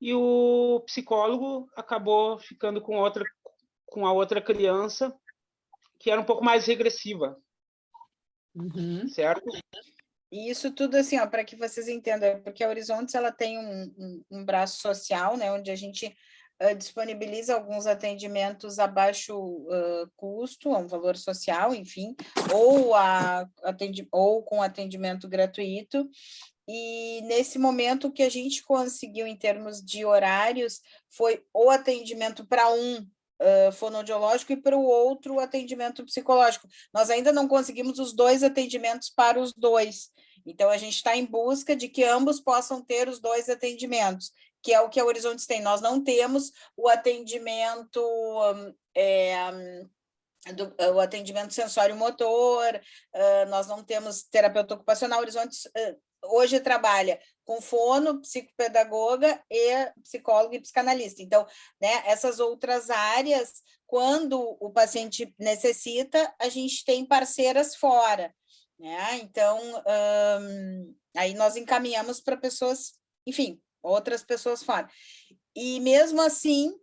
E o psicólogo acabou ficando com a outra criança, que era um pouco mais regressiva. Uhum. Certo? E isso tudo, assim, para que vocês entendam, porque a Horizontes ela tem um braço social, né, onde a gente disponibiliza alguns atendimentos a baixo custo, a um valor social, enfim, ou com atendimento gratuito. E nesse momento o que a gente conseguiu em termos de horários foi o atendimento para fonoaudiológico e para o outro atendimento psicológico. Nós ainda não conseguimos os 2 atendimentos para os 2. Então, a gente está em busca de que ambos possam ter os 2 atendimentos, que é o que a Horizontes tem. Nós não temos o atendimento... o atendimento sensório-motor, nós não temos terapeuta ocupacional. Horizontes hoje trabalha com fono, psicopedagoga e psicólogo e psicanalista. Então, né, essas outras áreas, quando o paciente necessita, a gente tem parceiras fora, né? Então, aí nós encaminhamos para pessoas, enfim, outras pessoas fora. E mesmo assim,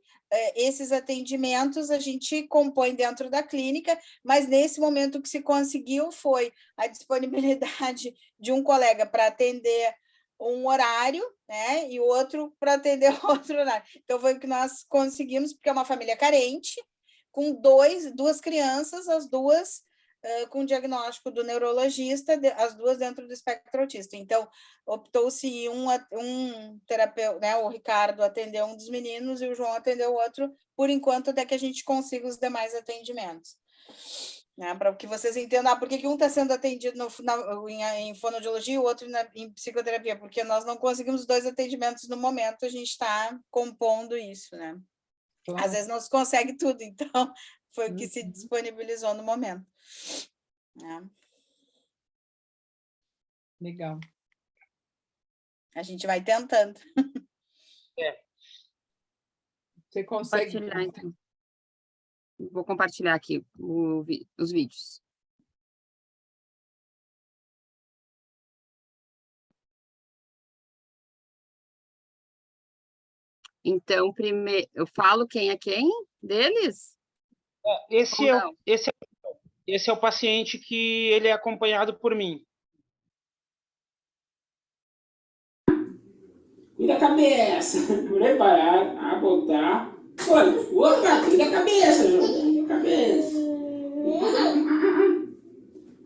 esses atendimentos a gente compõe dentro da clínica, mas nesse momento o que se conseguiu foi a disponibilidade de um colega para atender um horário, né, e o outro para atender outro horário. Então, foi o que nós conseguimos, porque é uma família carente, com 2 crianças, as 2 com diagnóstico do neurologista, as 2 dentro do espectro autista. Então, optou-se um terapeuta, né, o Ricardo atendeu um dos meninos e o João atendeu o outro, por enquanto, até que a gente consiga os demais atendimentos. Né, para que vocês entendam por que um está sendo atendido em fonoaudiologia e o outro em psicoterapia, porque nós não conseguimos 2 atendimentos no momento, a gente está compondo isso, né? Às vezes não se consegue tudo, então foi o que se disponibilizou no momento. Legal. A gente vai tentando. Você consegue... Compartilhar, então. Vou compartilhar aqui os vídeos. Então, primeiro, eu falo quem é quem deles? Esse Ou é, não? esse é o paciente que ele é acompanhado por mim. Cuida a cabeça. Preparar, apontar. Foi. Opa, cuida a cabeça, João. Cuida a cabeça.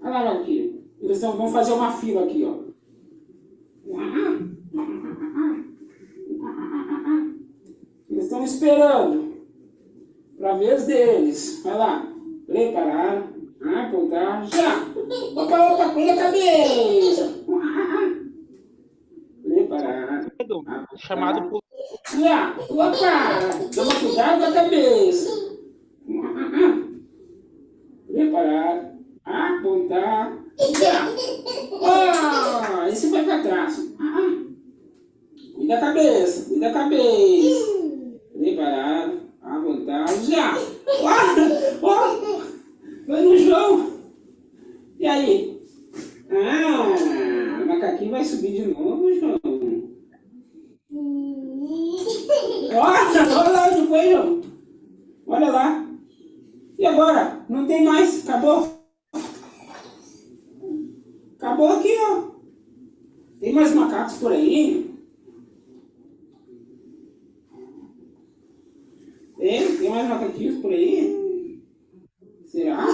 Olha lá, aqui. Eles vão fazer uma fila aqui, ó. Eles estão esperando para a vez deles. Vai lá. Preparar, apontar, já. Opa, opa, cuida a cabeça. Preparar. Chamado por... Já. Opa, toma cuidado com a cabeça. Preparar, apontar, já. Oh, esse vai para trás. Cuida a cabeça, cuida a cabeça. Preparar, apontar, já. Foi no chão. E aí? O macaquinho vai subir de novo, João. Olha lá onde foi, João. Olha lá. E agora? Não tem mais. Acabou. Acabou aqui, ó. Tem mais macacos por aí? Tem mais macaquinhos por aí? Será?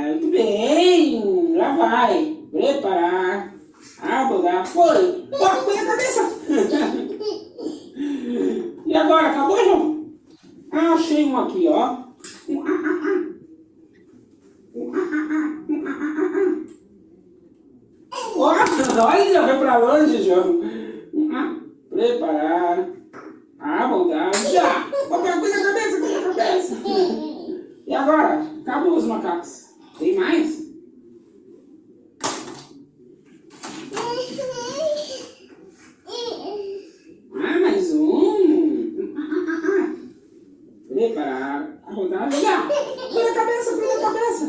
Muito bem. Já vai. Preparar. Abordar. Foi. Ó, põe a cabeça. E agora? Acabou, João? Achei um aqui, ó. Olha, vai pra longe, João. Preparar. Abordar. Já. Opa, cuida a cabeça, cuida a cabeça. E agora? Acabou os macacos. Tem mais? Mais um. Preparar. Abordar. Já. Cuida a cabeça, cuida a cabeça.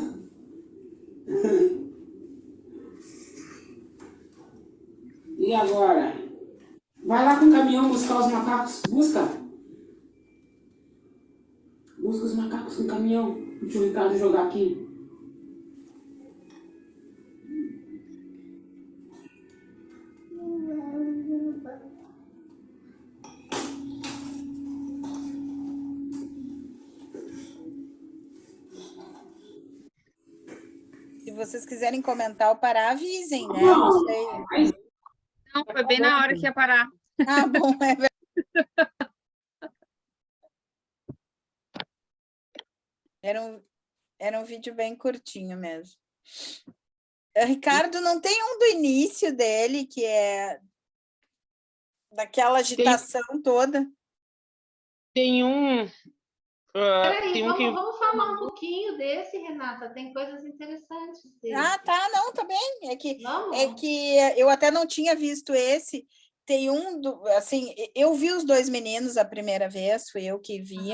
E agora? Vai lá com o caminhão buscar os macacos. Busca. Busca os macacos com o caminhão. Deixa o Ricardo jogar aqui. Se vocês quiserem comentar o Pará, avisem, né? Não sei. Não, foi bem na hora que ia parar. Ah, bom, é verdade. Era um vídeo bem curtinho mesmo. Ricardo, não tem um do início dele, que é daquela agitação toda? Tem um... Peraí, tem um que... vamos falar um pouquinho desse, Renata. Tem coisas interessantes dele. Ah, tá, não, tá bem. É Vamos? que eu até não tinha visto esse. Tem assim, eu vi os dois meninos a primeira vez, fui eu que vi,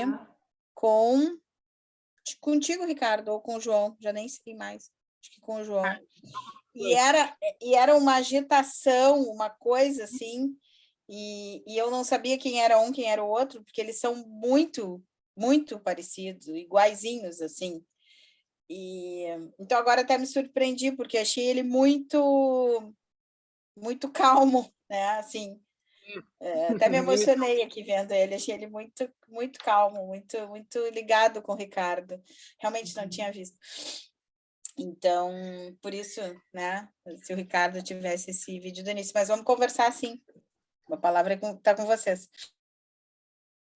contigo, Ricardo, ou com o João, já nem sei mais, acho que com o João. E era uma agitação, uma coisa assim, e eu não sabia quem era um, quem era o outro, porque eles são muito, muito parecidos, iguaizinhos, assim. Então, agora até me surpreendi, porque achei ele muito, muito calmo, né? Assim, até me emocionei aqui vendo ele, achei ele muito, muito calmo, muito, muito ligado com o Ricardo. Realmente não tinha visto. Então, por isso, né? Se o Ricardo tivesse esse vídeo do início, mas vamos conversar sim. A palavra está com vocês.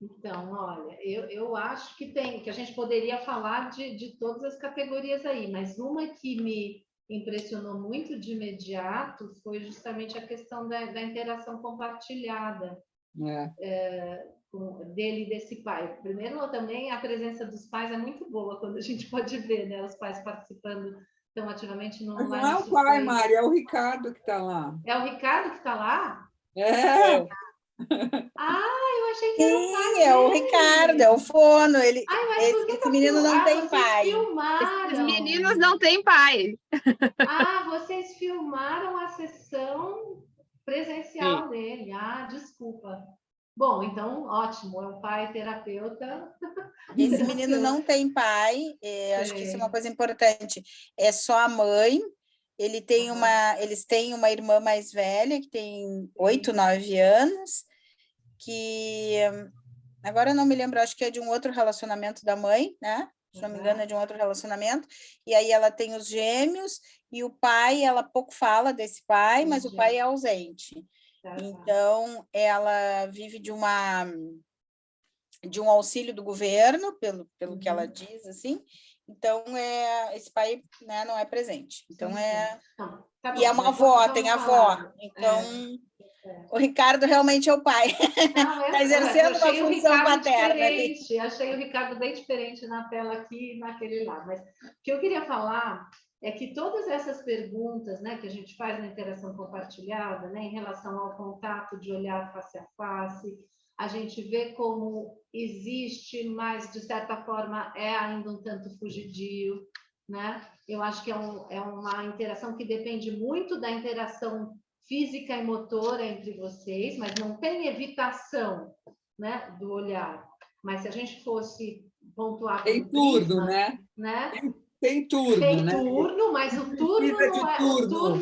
Então, olha, eu acho que a gente poderia falar de todas as categorias aí, mas uma que me impressionou muito de imediato foi justamente a questão da interação compartilhada dele e desse pai. Primeiro, também a presença dos pais é muito boa quando a gente pode ver, né, os pais participando tão ativamente no Mas não é o pai, Mari, é o Ricardo que está lá. É o Ricardo que está lá? É. Eu achei que era o pai Sim, é o dele. Ricardo, é o fono. Mas por que Esse tá menino não tem vocês pai. Esses filmaram? meninos não têm pai. Vocês filmaram a sessão presencial dele. Desculpa. Bom, então, ótimo, é um pai terapeuta. Esse menino não tem pai, acho que isso é uma coisa importante. É só a mãe. Eles têm uma irmã mais velha, que tem 8, 9 anos, que agora eu não me lembro, acho que é de um outro relacionamento da mãe, né? Se não me engano, é de um outro relacionamento. E aí ela tem os gêmeos, e o pai, ela pouco fala desse pai, mas o pai é ausente. Então, ela vive de um auxílio do governo, pelo que ela diz, assim. Então, esse pai, né, não é presente. Então, e é uma avó, tem avó. Então, o Ricardo realmente é o pai. Está exercendo uma função paterna ali. Achei o Ricardo bem diferente na tela aqui e naquele lá. Mas o que eu queria falar é que todas essas perguntas, né, que a gente faz na interação compartilhada, né, em relação ao contato de olhar face a face, a gente vê como existe, mas de certa forma é ainda um tanto fugidio, né? Eu acho que é uma interação que depende muito da interação física e motora entre vocês, mas não tem evitação, né, do olhar. Mas se a gente fosse pontuar Tem turno, né? Tem turno, tem né? turno, mas o turno não é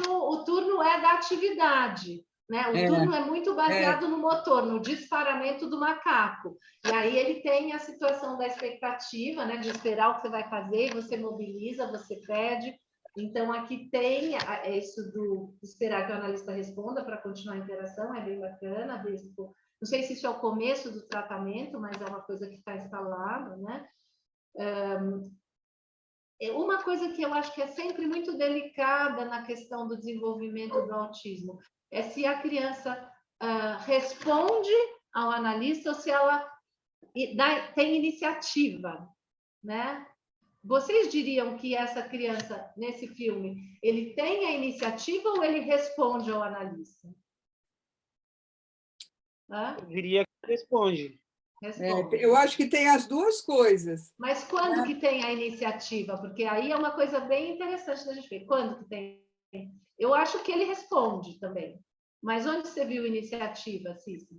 o turno é da atividade, né? O turno é muito baseado no motor, no disparamento do macaco. E aí ele tem a situação da expectativa, né, de esperar o que você vai fazer, e você mobiliza, você pede. Então aqui tem isso do esperar que o analista responda para continuar a interação, é bem bacana. Não sei se isso é o começo do tratamento, mas é uma coisa que está instalada, né? Uma coisa que eu acho que é sempre muito delicada na questão do desenvolvimento do autismo é se a criança responde ao analista ou se ela tem iniciativa, né? Vocês diriam que essa criança, nesse filme, ele tem a iniciativa ou ele responde ao analista? Eu diria que responde. Eu acho que tem as duas coisas. Mas quando que tem a iniciativa? Porque aí é uma coisa bem interessante da gente ver. Quando que tem? Eu acho que ele responde também. Mas onde você viu iniciativa, Cícero?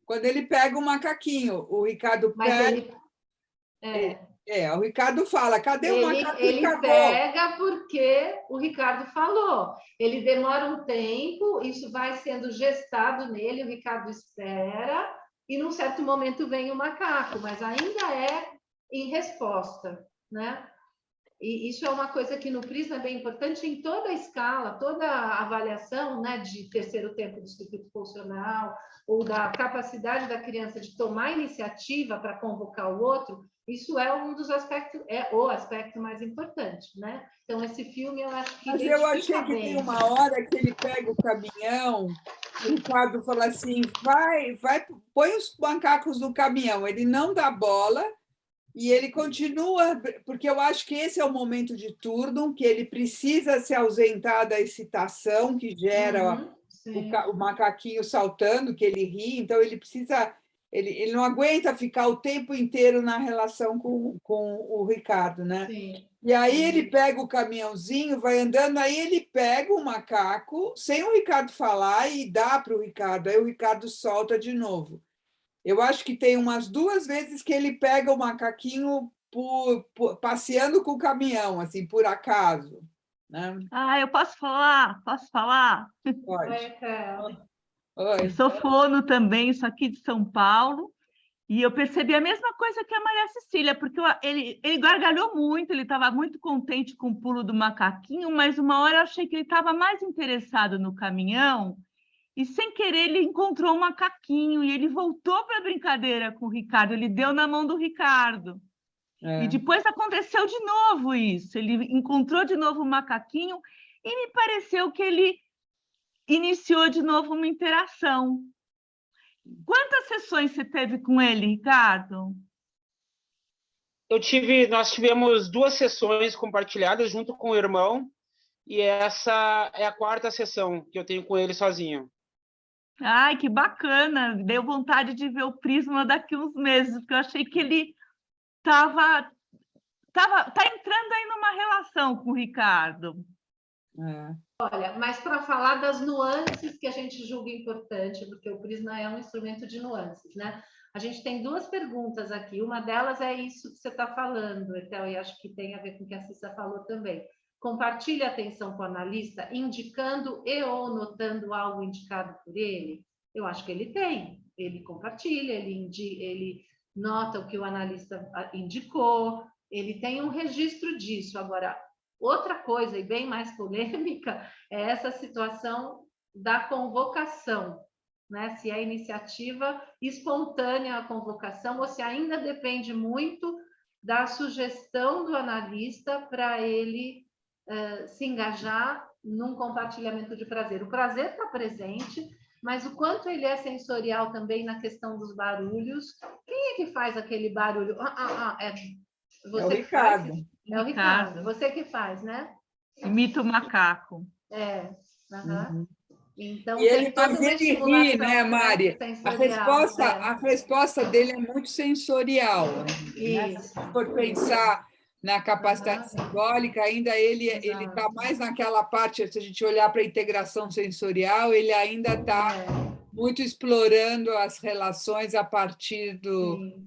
Quando ele pega o macaquinho, o Ricardo pega... o Ricardo fala, cadê o macaquinho? Ele pega porque o Ricardo falou. Ele demora um tempo, isso vai sendo gestado nele, o Ricardo espera... E, num certo momento, vem o macaco, mas ainda é em resposta, né? E isso é uma coisa que no Prisma é bem importante em toda a escala, toda a avaliação, né, de terceiro tempo do circuito funcional, ou da capacidade da criança de tomar iniciativa para convocar o outro, isso é um dos aspectos, é o aspecto mais importante, né? Então, esse filme, eu acho que... Mas eu achei que tem uma hora que ele pega o caminhão, o Ricardo fala assim, vai, põe os macacos no caminhão. Ele não dá bola e ele continua, porque eu acho que esse é o momento de turno, que ele precisa se ausentar da excitação que gera o macaquinho saltando, que ele ri, então ele precisa... Ele não aguenta ficar o tempo inteiro na relação com o Ricardo, né? Sim. E aí ele pega o caminhãozinho, vai andando, aí ele pega o macaco, sem o Ricardo falar, e dá para o Ricardo, aí o Ricardo solta de novo. Eu acho que tem umas 2 vezes que ele pega o macaquinho passeando com o caminhão, assim, por acaso. Né? Eu posso falar? Posso falar? Pode. Eu sou fono também, sou aqui de São Paulo, e eu percebi a mesma coisa que a Maria Cecília, porque ele gargalhou muito, ele estava muito contente com o pulo do macaquinho, mas uma hora eu achei que ele estava mais interessado no caminhão, e sem querer ele encontrou um macaquinho, e ele voltou para a brincadeira com o Ricardo, ele deu na mão do Ricardo. E depois aconteceu de novo isso, ele encontrou de novo o macaquinho, e me pareceu que ele iniciou de novo uma interação. Quantas sessões você teve com ele, Ricardo? Nós tivemos 2 sessões compartilhadas junto com o irmão, e essa é a 4ª sessão que eu tenho com ele sozinho. Ai, que bacana! Deu vontade de ver o Prisma daqui uns meses, porque eu achei que ele tá entrando aí numa relação com o Ricardo. Olha, mas para falar das nuances que a gente julga importante, porque o Prisma é um instrumento de nuances, né? A gente tem duas perguntas aqui. Uma delas é isso que você está falando, Etel, e acho que tem a ver com o que a Cissa falou também. Compartilhe a atenção com o analista, indicando e ou notando algo indicado por ele? Eu acho que ele tem. Ele compartilha, ele nota o que o analista indicou, ele tem um registro disso. Agora, outra coisa, e bem mais polêmica, é essa situação da convocação, né? Se é iniciativa espontânea a convocação ou se ainda depende muito da sugestão do analista para ele se engajar num compartilhamento de prazer. O prazer está presente, mas o quanto ele é sensorial também na questão dos barulhos. Quem é que faz aquele barulho? É você, é o Ricardo. É o Ricardo. Você que faz, né? Imita o macaco. Uhum. Então, e ele faz ele rir, né, Mari? A resposta dele é muito sensorial. Né? Se for pensar na capacidade simbólica, ainda ele está mais naquela parte, se a gente olhar para a integração sensorial, ele ainda está muito explorando as relações a partir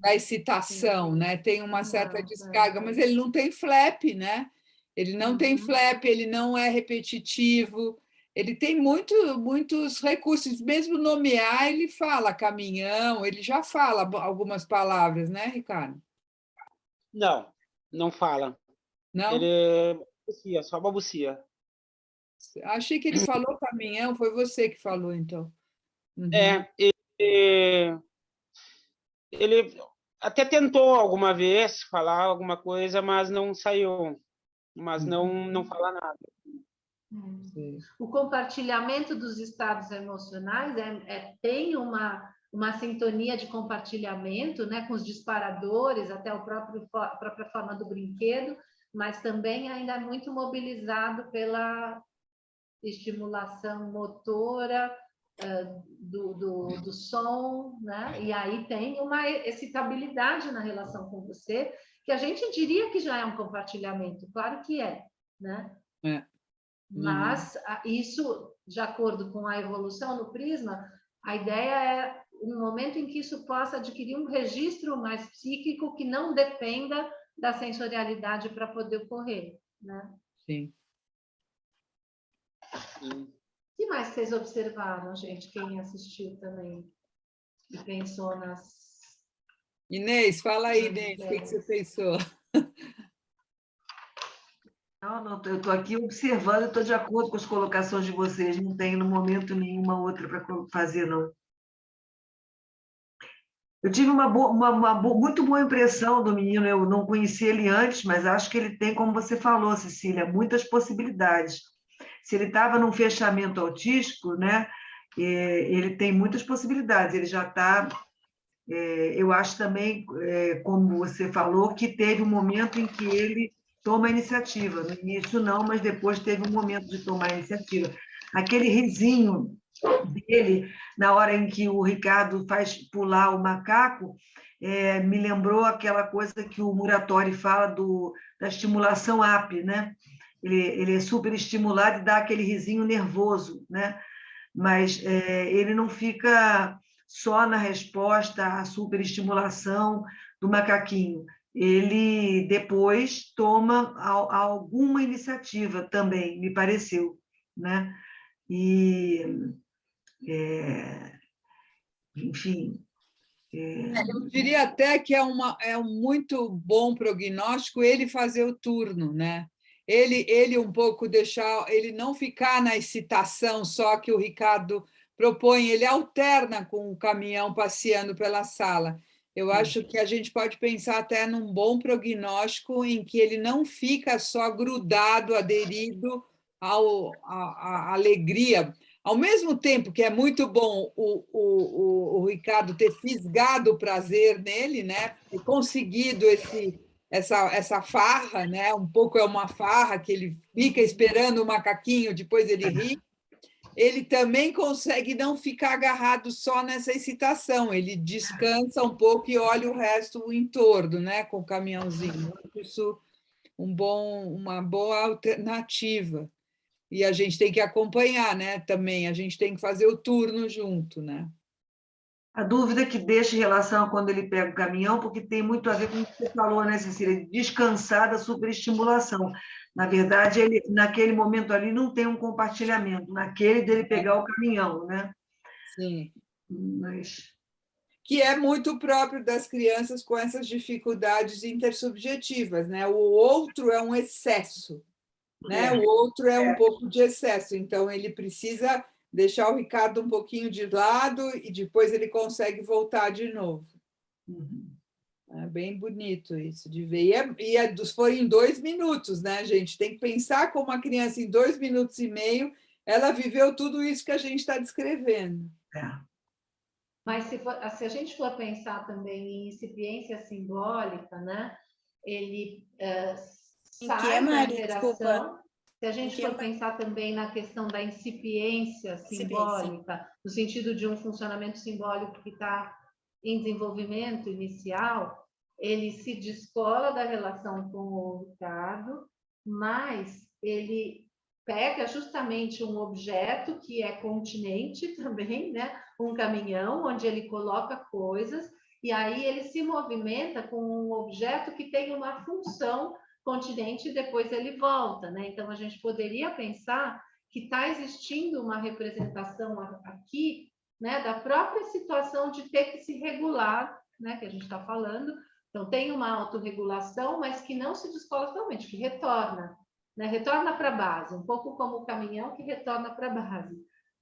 da excitação, né? Tem uma certa descarga, mas ele não tem flap, né? Ele não tem flap, ele não é repetitivo, ele tem muitos recursos, mesmo nomear, ele fala caminhão, ele já fala algumas palavras, né, Ricardo? Não fala. Não? Ele balbucia, só balbucia. Achei que ele falou caminhão, foi você que falou, então. Uhum. Ele até tentou alguma vez falar alguma coisa, mas não saiu. Mas não fala nada. O compartilhamento dos estados emocionais tem uma sintonia de compartilhamento, né, com os disparadores, até a própria forma do brinquedo, mas também ainda é muito mobilizado pela estimulação motora do som, né? E aí tem uma excitabilidade na relação com você, que a gente diria que já é um compartilhamento, claro que é, né? Mas isso, de acordo com a evolução no Prisma, a ideia é um momento em que isso possa adquirir um registro mais psíquico que não dependa da sensorialidade para poder ocorrer, né? Sim. O que mais vocês observaram, gente? Quem assistiu também e pensou nas... Inês, fala aí, Inês, o que você pensou? Não, eu estou aqui observando, estou de acordo com as colocações de vocês, não tenho no momento nenhuma outra para fazer, não. Eu tive uma muito boa impressão do menino, eu não conheci ele antes, mas acho que ele tem, como você falou, Cecília, muitas possibilidades. Se ele estava num fechamento autístico, né, ele tem muitas possibilidades, ele já está... eu acho também, como você falou, que teve um momento em que ele toma a iniciativa. No início não, mas depois teve um momento de tomar a iniciativa. Aquele risinho dele, na hora em que o Ricardo faz pular o macaco, me lembrou aquela coisa que o Muratori fala da estimulação AP, né? Ele é super estimulado e dá aquele risinho nervoso, né? Mas ele não fica só na resposta à superestimulação do macaquinho. Ele depois toma alguma iniciativa também, me pareceu, né? E, enfim... Eu diria até que é um muito bom prognóstico ele fazer o turno, né? Ele um pouco deixar, ele não ficar na excitação só que o Ricardo propõe, ele alterna com o caminhão passeando pela sala. Eu acho que a gente pode pensar até num bom prognóstico em que ele não fica só grudado, aderido à alegria. Ao mesmo tempo que é muito bom o Ricardo ter fisgado o prazer nele, né? Ter conseguido essa farra, né? Um pouco é uma farra que ele fica esperando o macaquinho, depois ele ri. ele também consegue não ficar agarrado só nessa excitação, ele descansa um pouco e olha o resto, o entorno, né, com o caminhãozinho. Isso uma boa alternativa. E a gente tem que acompanhar, né, também, a gente tem que fazer o turno junto, né? A dúvida que deixa em relação a quando ele pega o caminhão, porque tem muito a ver com o que você falou, né, Cecília? Descansar da superestimulação. Na verdade, ele, naquele momento ali, não tem um compartilhamento, naquele dele pegar o caminhão, né? Sim. Mas... Que é muito próprio das crianças com essas dificuldades intersubjetivas, né? O outro é um excesso, né? O outro é um pouco de excesso, então ele precisa deixar o Ricardo um pouquinho de lado e depois ele consegue voltar de novo. É bem bonito isso de ver. Foi em 2 minutos, né, gente? Tem que pensar como uma criança, em 2 minutos e meio, ela viveu tudo isso que a gente está descrevendo. Mas se a gente for pensar também em incipiência simbólica, né? Ele sai da interação. Se a gente for pensar também na questão da incipiência simbólica, no sentido de um funcionamento simbólico que está em desenvolvimento inicial, ele se descola da relação com o Ricardo, mas ele pega justamente um objeto que é continente também, né? Um caminhão onde ele coloca coisas, e aí ele se movimenta com um objeto que tem uma função continente e depois ele volta, né? Então a gente poderia pensar que está existindo uma representação aqui, né, da própria situação de ter que se regular, né, que a gente está falando. Então tem uma autorregulação, mas que não se descola totalmente, que retorna, né? Retorna para a base, um pouco como o caminhão que retorna para a base.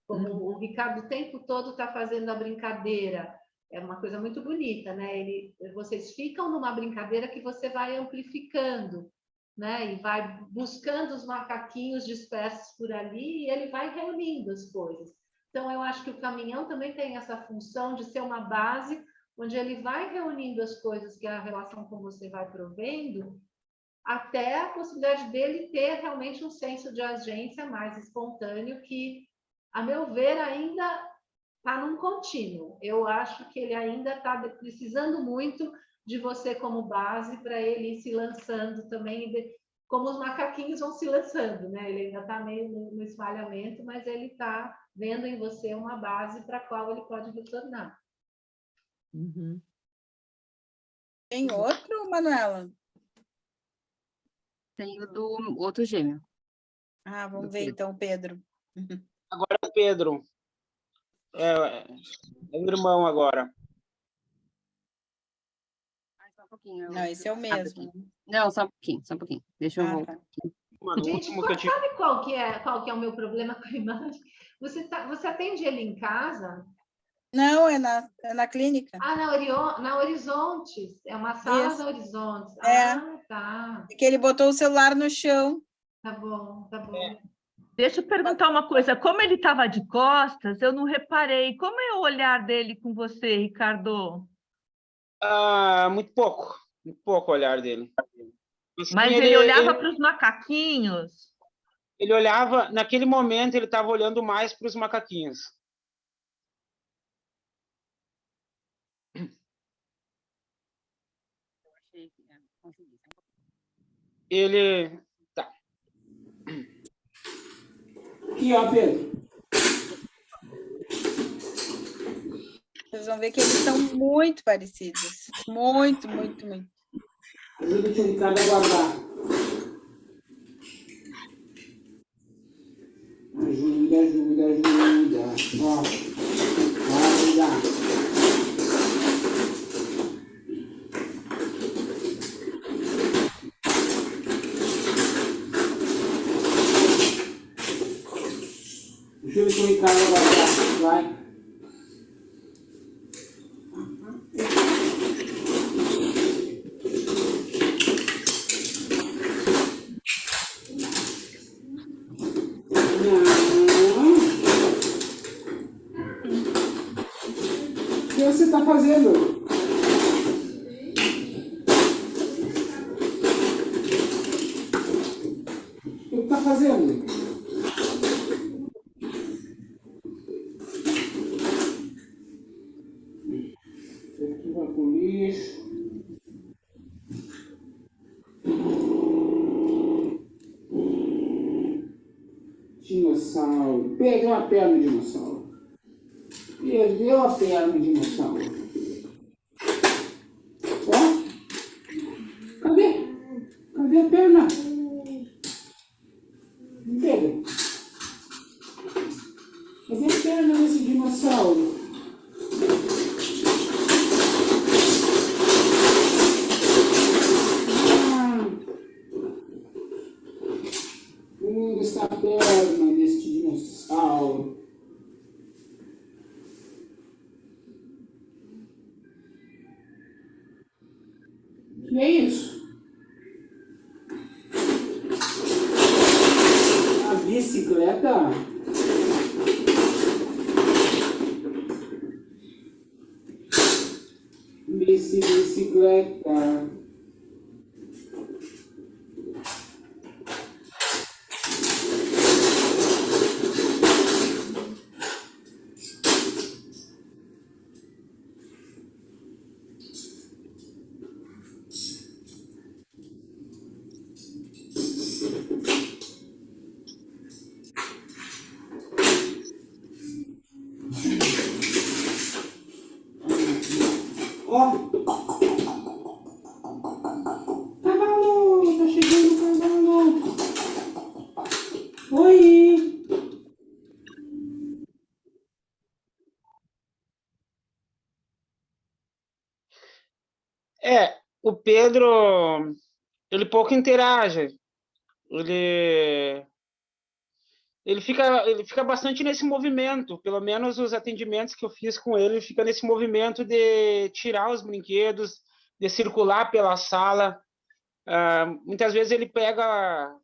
Como o Ricardo o tempo todo está fazendo a brincadeira, é uma coisa muito bonita, né? Vocês ficam numa brincadeira que você vai amplificando, né? E vai buscando os macaquinhos dispersos por ali e ele vai reunindo as coisas. Então, eu acho que o caminhão também tem essa função de ser uma base onde ele vai reunindo as coisas que a relação com você vai provendo, até a possibilidade dele ter realmente um senso de agência mais espontâneo que, a meu ver, ainda está num contínuo. Eu acho que ele ainda está precisando muito de você como base para ele ir se lançando também, como os macaquinhos vão se lançando, né? Ele ainda está meio no espalhamento, mas ele está vendo em você uma base para a qual ele pode retornar. Tem outro, Manuela? Tem o do outro gêmeo. Ah, vamos ver então, Pedro. Agora é o Pedro. É o irmão agora. Só um pouquinho. Não, esse é o mesmo. Não, só um pouquinho. Deixa eu voltar. Gente, sabe qual que é o meu problema com a imagem? Você atende ele em casa? Não, é na clínica. Ah, na Horizontes. É uma sala Isso. da Horizontes. É. Ah, tá. É que ele botou o celular no chão. Tá bom, tá bom. Deixa eu perguntar uma coisa. Como ele estava de costas, eu não reparei. Como é o olhar dele com você, Ricardo? Muito pouco o olhar dele. Assim, mas ele olhava para os macaquinhos? Ele olhava, naquele momento ele estava olhando mais para os macaquinhos. Ele... Tá. Aqui, ó, Pedro. Vocês vão ver que eles são muito parecidos. Muito, muito, muito. Ajuda o tio Ricardo a guardar. Ajuda. Ó, guarda. Deixa eu ver se o Ricardo vai guardar. Vai. O que você está fazendo? O que está fazendo? pro lixo. Dinossauro. Perdeu a perna do dinossauro. Perdeu a perna do dinossauro. Ó. Cadê? Cadê a perna? Pedro. Cadê a perna desse dinossauro? Onde está a perna deste dinossauro? Que é isso? A bicicleta? Bicicleta. Ó. Cavalo, tá chegando o cavalo. Oi. O Pedro, ele pouco interage. Ele fica bastante nesse movimento, pelo menos os atendimentos que eu fiz com ele, fica nesse movimento de tirar os brinquedos, de circular pela sala. Muitas vezes ele pega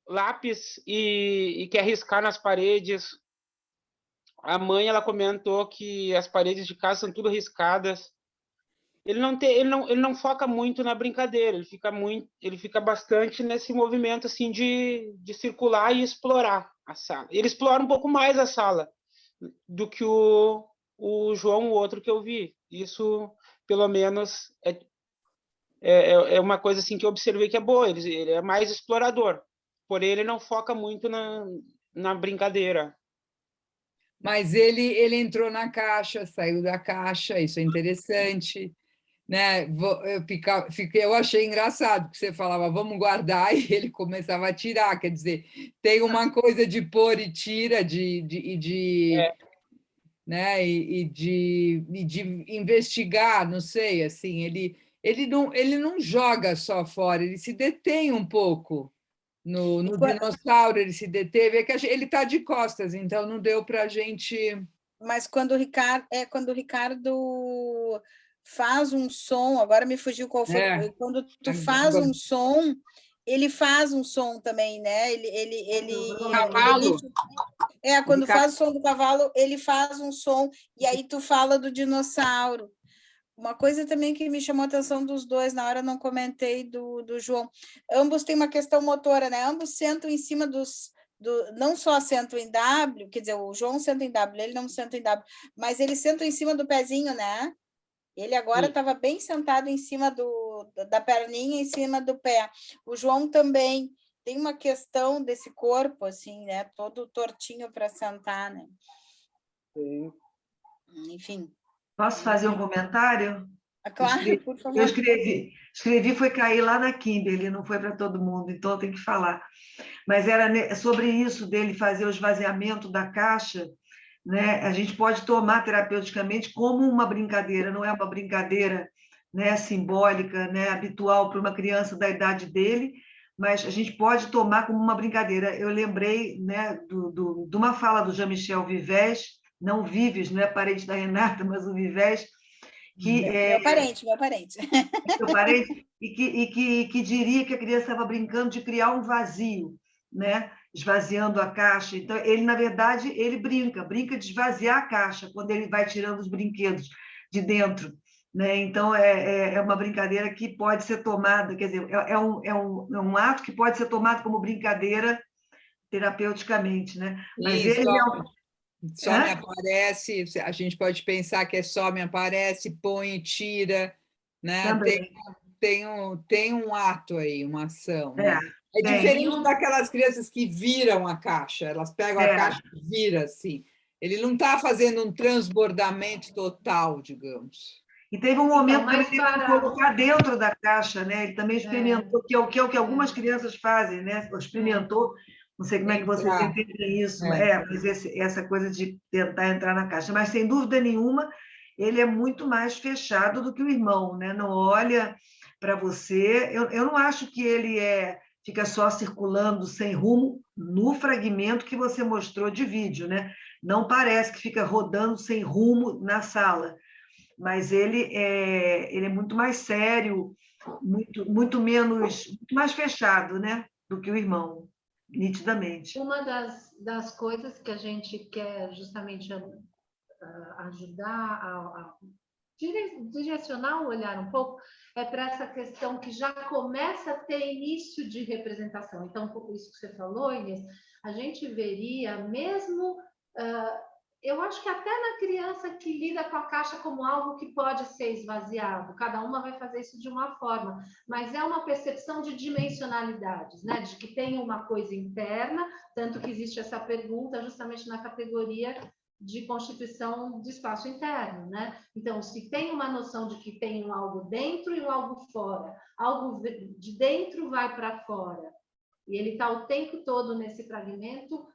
lápis e quer riscar nas paredes. A mãe, ela comentou que as paredes de casa são tudo riscadas. Ele não foca muito na brincadeira, ele fica bastante nesse movimento assim de circular e explorar a sala. Ele explora um pouco mais a sala do que o João, o outro que eu vi. Isso, pelo menos, é uma coisa assim que eu observei que é boa. Ele é mais explorador, porém ele não foca muito na brincadeira. Mas ele entrou na caixa, saiu da caixa, isso é interessante. Né? Eu achei engraçado, porque você falava, vamos guardar, e ele começava a tirar. Quer dizer, tem uma coisa de pôr e tira, né? de investigar, não sei, assim, ele não joga só fora, ele se detém um pouco. No dinossauro ele se deteve, ele está de costas, então não deu para a gente... Mas quando o Ricardo faz um som, agora me fugiu qual foi, quando tu faz um som, ele faz um som também, né? Cavalo. Quando faz o som do cavalo, ele faz um som, e aí tu fala do dinossauro. Uma coisa também que me chamou a atenção dos dois, na hora eu não comentei do João, ambos têm uma questão motora, né? Ambos sentam em cima não só sentam em W, quer dizer, o João senta em W, ele não senta em W, mas eles sentam em cima do pezinho, né? Ele agora estava bem sentado em cima da perninha, em cima do pé. O João também tem uma questão desse corpo, assim, né? Todo tortinho para sentar, né? Sim. Enfim. Posso fazer um comentário? Claro, por favor. Eu escrevi, foi cair lá na Kimberly, não foi para todo mundo, então eu tenho que falar. Mas era sobre isso dele fazer o esvaziamento da caixa, né? A gente pode tomar terapeuticamente como uma brincadeira, não é uma brincadeira, né, simbólica, né, habitual para uma criança da idade dele, mas a gente pode tomar como uma brincadeira. Eu lembrei, né, de uma fala do Jean-Michel Vives, não Vives, não é parente da Renata, mas o Vives, que meu parente. Meu parente, que diria que a criança estava brincando de criar um vazio, né? Esvaziando a caixa. Então, ele, na verdade, ele brinca de esvaziar a caixa quando ele vai tirando os brinquedos de dentro, né? Então, é uma brincadeira que pode ser tomada, quer dizer, é um ato que pode ser tomado como brincadeira terapeuticamente, né? Mas Só me aparece, a gente pode pensar que é só me aparece, põe, tira, né? Também. Tem um ato aí, uma ação, É, né? É tem. diferente daquelas crianças que viram a caixa, elas pegam a caixa e viram assim. Ele não está fazendo um transbordamento total, digamos. E teve um momento Então, também de colocar dentro da caixa, né? Ele também experimentou, que é o que algumas crianças fazem, né? Experimentou, não sei como é que vocês entendem isso, mas essa coisa de tentar entrar na caixa. Mas, sem dúvida nenhuma, ele é muito mais fechado do que o irmão, né? Não olha para você. Eu não acho que ele fica só circulando sem rumo no fragmento que você mostrou de vídeo, né? Não parece que fica rodando sem rumo na sala, mas ele é muito mais sério, muito mais fechado, né, do que o irmão, nitidamente. Uma das coisas que a gente quer justamente ajudar a direcionar o olhar um pouco é para essa questão que já começa a ter início de representação. Então, por isso que você falou, Inês, a gente veria mesmo... eu acho que até na criança que lida com a caixa como algo que pode ser esvaziado, cada uma vai fazer isso de uma forma, mas é uma percepção de dimensionalidades, né? De que tem uma coisa interna, tanto que existe essa pergunta justamente na categoria de constituição de espaço interno, né? Então, se tem uma noção de que tem um algo dentro e um algo fora, algo de dentro vai para fora, e ele está o tempo todo nesse fragmento,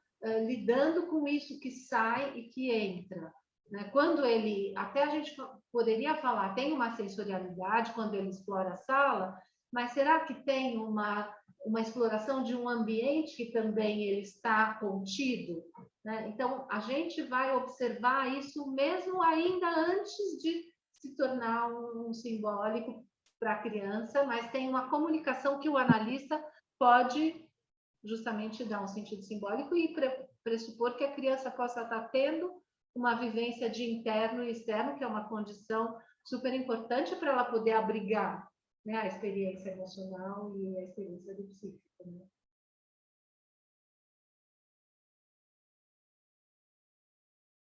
lidando com isso que sai e que entra, né? Quando ele, até a gente poderia falar, tem uma sensorialidade quando ele explora a sala, mas será que tem uma exploração de um ambiente que também ele está contido, né? Então, a gente vai observar isso mesmo ainda antes de se tornar um simbólico para a criança, mas tem uma comunicação que o analista pode justamente dar um sentido simbólico e pressupor que a criança possa estar tendo uma vivência de interno e externo, que é uma condição super importante para ela poder abrigar, né, a experiência emocional e a experiência do psíquico, né?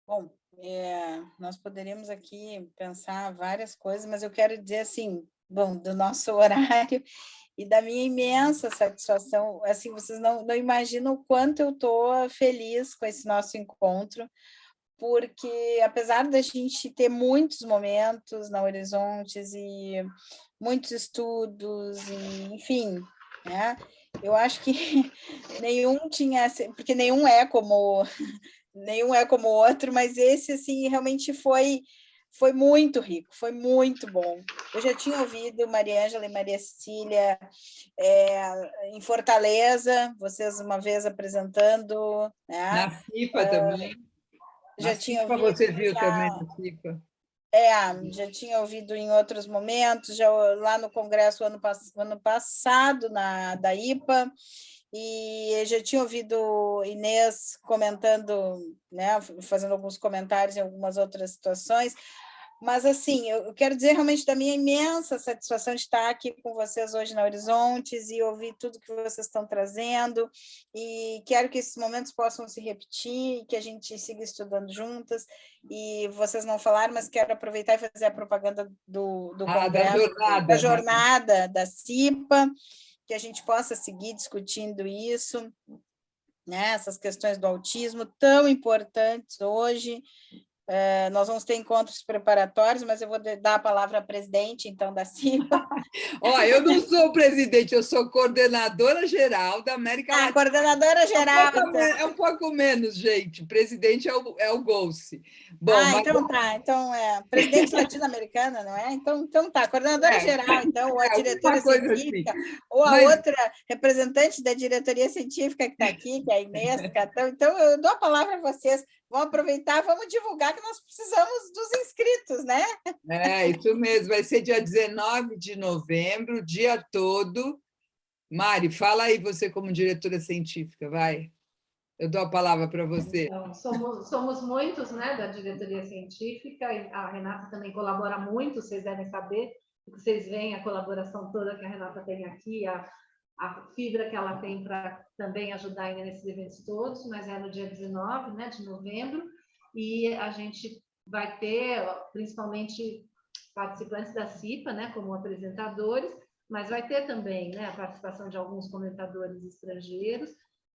Bom, nós poderíamos aqui pensar várias coisas, mas eu quero dizer assim, bom, do nosso horário e da minha imensa satisfação, assim, vocês não imaginam o quanto eu estou feliz com esse nosso encontro, porque apesar da gente ter muitos momentos na Horizontes e muitos estudos, e, enfim, né, eu acho que nenhum tinha, porque nenhum é como o outro, mas esse, assim, realmente foi muito rico, foi muito bom. Eu já tinha ouvido Maria Ângela e Maria Cecília em Fortaleza, vocês uma vez apresentando, né? Na FIPA também. Já tinha ouvido, você viu também na FIPA. Já tinha ouvido em outros momentos, já lá no congresso ano passado, da IPA, e já tinha ouvido Inês comentando, né, fazendo alguns comentários em algumas outras situações, mas, assim, eu quero dizer realmente da minha imensa satisfação de estar aqui com vocês hoje na Horizontes e ouvir tudo que vocês estão trazendo, e quero que esses momentos possam se repetir, que a gente siga estudando juntas, e vocês não falaram, mas quero aproveitar e fazer a propaganda do congresso, da jornada da CIPA, que a gente possa seguir discutindo isso, né, essas questões do autismo tão importantes hoje. Nós vamos ter encontros preparatórios, mas eu vou dar a palavra à presidente, então, da CIPA. Eu não sou presidente, eu sou coordenadora geral da América Latina. Coordenadora geral. É um pouco menos, gente. O presidente é o Golce. Bom, então tá. Então, presidente latino-americana, não é? Então tá, coordenadora geral, então, ou a diretora científica, assim. Ou a outra representante da diretoria científica que está aqui, que é a Inês. Então, eu dou a palavra a vocês. Vamos aproveitar, vamos divulgar que nós precisamos dos inscritos, né? Isso mesmo. Vai ser dia 19 de novembro, o dia todo. Mari, fala aí você como diretora científica, vai. Eu dou a palavra para você. Então, somos muitos, né, da diretoria científica, e a Renata também colabora muito, vocês devem saber, porque vocês veem a colaboração toda que a Renata tem aqui, a fibra que ela tem para também ajudar nesses eventos todos, mas é no dia 19, né, de novembro, e a gente vai ter, principalmente, participantes da CIPA, né, como apresentadores, mas vai ter também, né, a participação de alguns comentadores estrangeiros,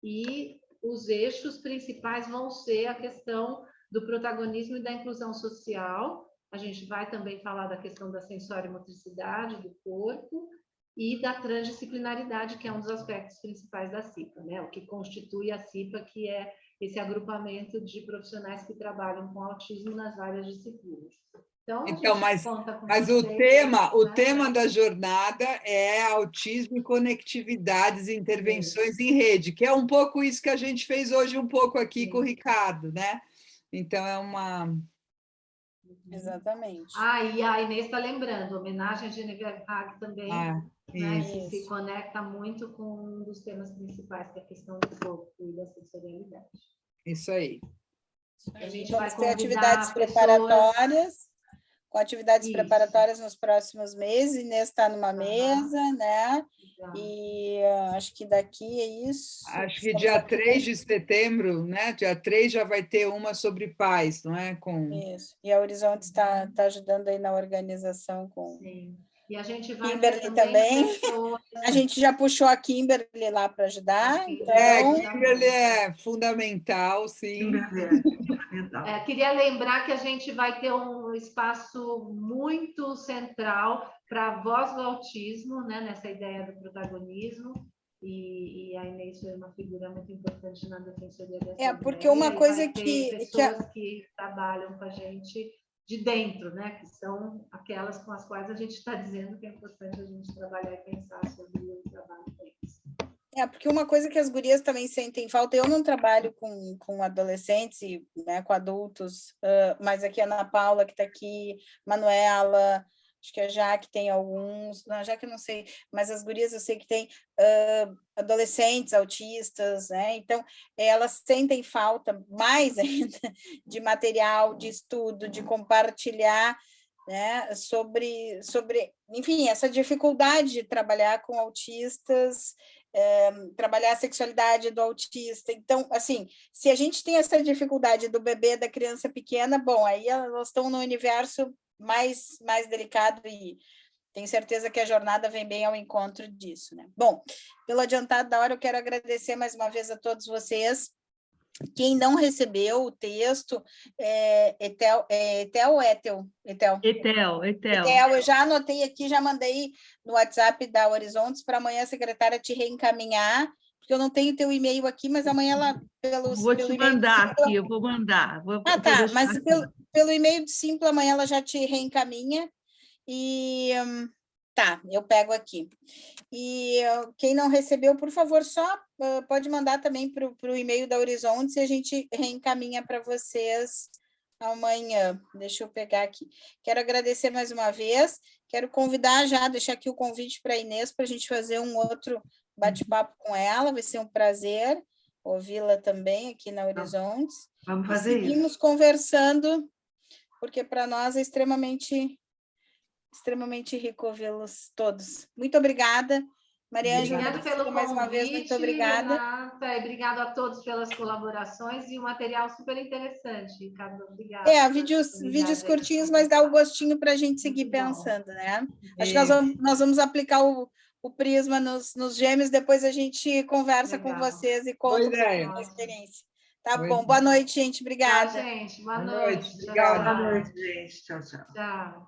e os eixos principais vão ser a questão do protagonismo e da inclusão social. A gente vai também falar da questão da sensorimotricidade do corpo e da transdisciplinaridade, que é um dos aspectos principais da CIPA, né? O que constitui a CIPA, que é esse agrupamento de profissionais que trabalham com autismo nas várias disciplinas. Então, mas o tema da jornada é autismo e conectividades e intervenções em rede, que é um pouco isso que a gente fez hoje um pouco aqui com o Ricardo, né? Então, é uma... Exatamente. E a Inês está lembrando, homenagem a Genevieve Hag também, né, que se conecta muito com um dos temas principais, que é a questão do corpo e da sensorialidade. Isso aí. A gente Vamos vai ter atividades preparatórias, com atividades preparatórias nos próximos meses. Inês está numa mesa, né? E acho que daqui é isso. Acho que dia 3 de setembro, né? Dia 3 já vai ter uma sobre pais, não é? Isso. E a Horizonte está ajudando aí na organização com... Sim. E a gente vai Kimberly também. A gente já puxou a Kimberly lá para ajudar. Então... Kimberly é fundamental, sim. Queria lembrar que a gente vai ter um espaço muito central para a voz do autismo, né, nessa ideia do protagonismo, e a Inês foi uma figura muito importante na defensoria dessa ideia. Porque uma coisa pessoas que trabalham com a gente de dentro, né, que são aquelas com as quais a gente está dizendo que é importante a gente trabalhar e pensar sobre o trabalho deles. Porque uma coisa que as gurias também sentem falta, eu não trabalho com adolescentes e, né, com adultos, mas aqui a Ana Paula, que está aqui, Manuela, acho que a Jaque tem alguns, não, a Jaque eu não sei, mas as gurias eu sei que tem adolescentes autistas, né? Então elas sentem falta mais ainda de material, de estudo, de compartilhar, né, sobre, enfim, essa dificuldade de trabalhar com autistas, trabalhar a sexualidade do autista. Então, assim, se a gente tem essa dificuldade do bebê, da criança pequena, bom, aí elas estão no universo mais delicado e tenho certeza que a jornada vem bem ao encontro disso, né? Bom, pelo adiantado da hora, eu quero agradecer mais uma vez a todos vocês. Quem não recebeu o texto, Etel, eu já anotei aqui, já mandei no WhatsApp da Horizontes para amanhã a secretária te reencaminhar, porque eu não tenho teu e-mail aqui, mas amanhã ela... Vou te mandar aqui, eu vou mandar. Tá, mas pelo e-mail de Simpla, amanhã ela já te reencaminha, e... Tá, eu pego aqui. E quem não recebeu, por favor, só pode mandar também para o e-mail da Horizontes e a gente reencaminha para vocês amanhã. Deixa eu pegar aqui. Quero agradecer mais uma vez. Quero convidar já, deixar aqui o convite para a Inês para a gente fazer um outro bate-papo com ela. Vai ser um prazer ouvi-la também aqui na Horizontes. Vamos fazer isso. Seguimos conversando, porque para nós é extremamente rico ouvi-los todos. Muito obrigada. Maria Ângela, mais uma vez, muito obrigada. Renata, e obrigado a todos pelas colaborações e um material super interessante, Ricardo. Obrigada. Vídeos curtinhos, mas dá o gostinho para a gente seguir pensando, né? Acho que nós vamos aplicar o prisma nos gêmeos, depois a gente conversa com vocês e conta a experiência. Tá bom. Boa noite, gente. Obrigada. Tchau, gente. Boa noite. Obrigada. Boa noite, gente. Tchau, tchau. Tchau.